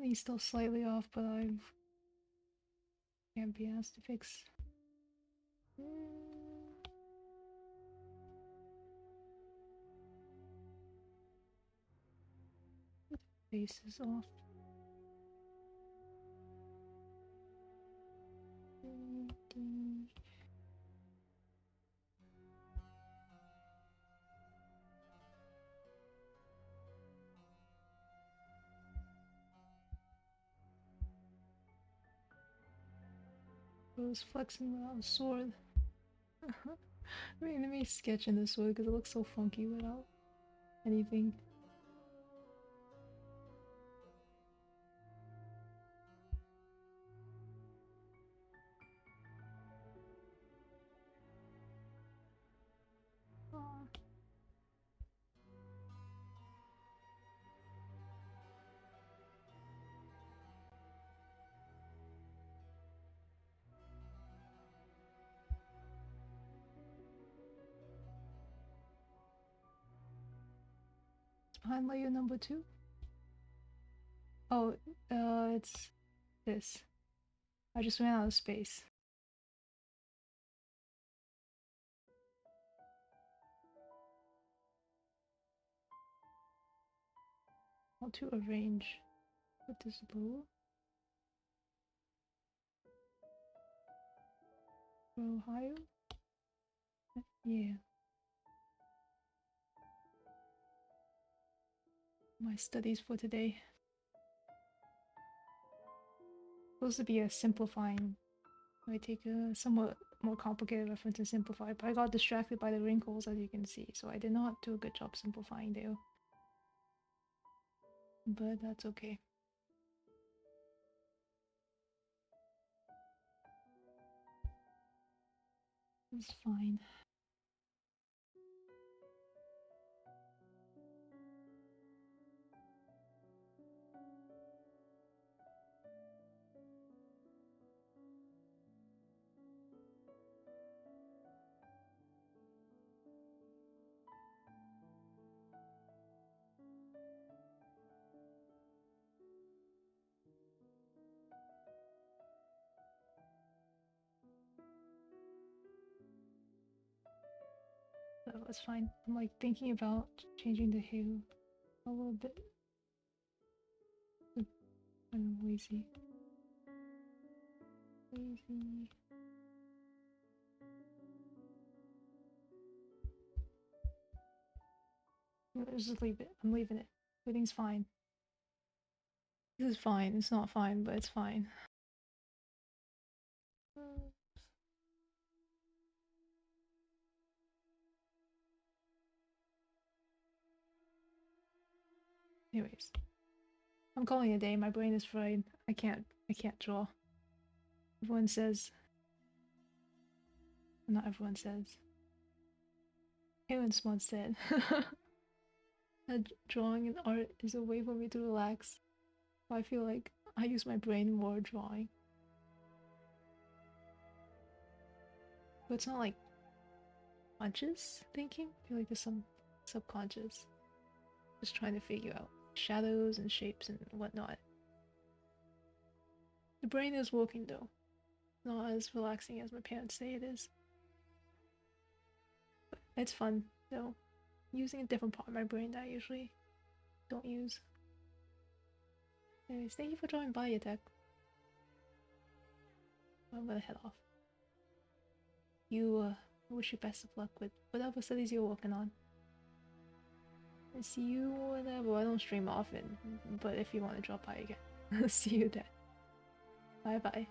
He's still slightly off, but I can't be asked to fix. Mm. Face is off. I was flexing without a sword. I mean, let me sketch in the sword because it looks so funky without anything. It's behind layer number 2. Oh, it's this. I just ran out of space. How to arrange. Put this blue. Go higher. Yeah. My studies for today. Supposed to be a simplifying. I take a somewhat more complicated reference and simplify, but I got distracted by the wrinkles, as you can see, so I did not do a good job simplifying there. But that's okay. It's fine. So it's fine. I'm like thinking about changing the hue a little bit. I'm lazy. Lazy. Just leave it. I'm leaving it. Everything's fine. This is fine. It's not fine, but it's fine. Anyways, I'm calling it a day. My brain is fried. I can't draw. Everyone says. Not everyone says. Parents once said that drawing and art is a way for me to relax. I feel like I use my brain more drawing. But it's not like conscious thinking. I feel like there's some subconscious. Just trying to figure out shadows and shapes and whatnot. The brain is working though. Not as relaxing as my parents say it is. But it's fun though. Using a different part of my brain that I usually don't use. Anyways, thank you for drawing Biotech. I'm gonna head off. I wish you best of luck with whatever studies you're working on. I see you whenever. I don't stream often, but if you want to drop by again, see you then. Bye bye.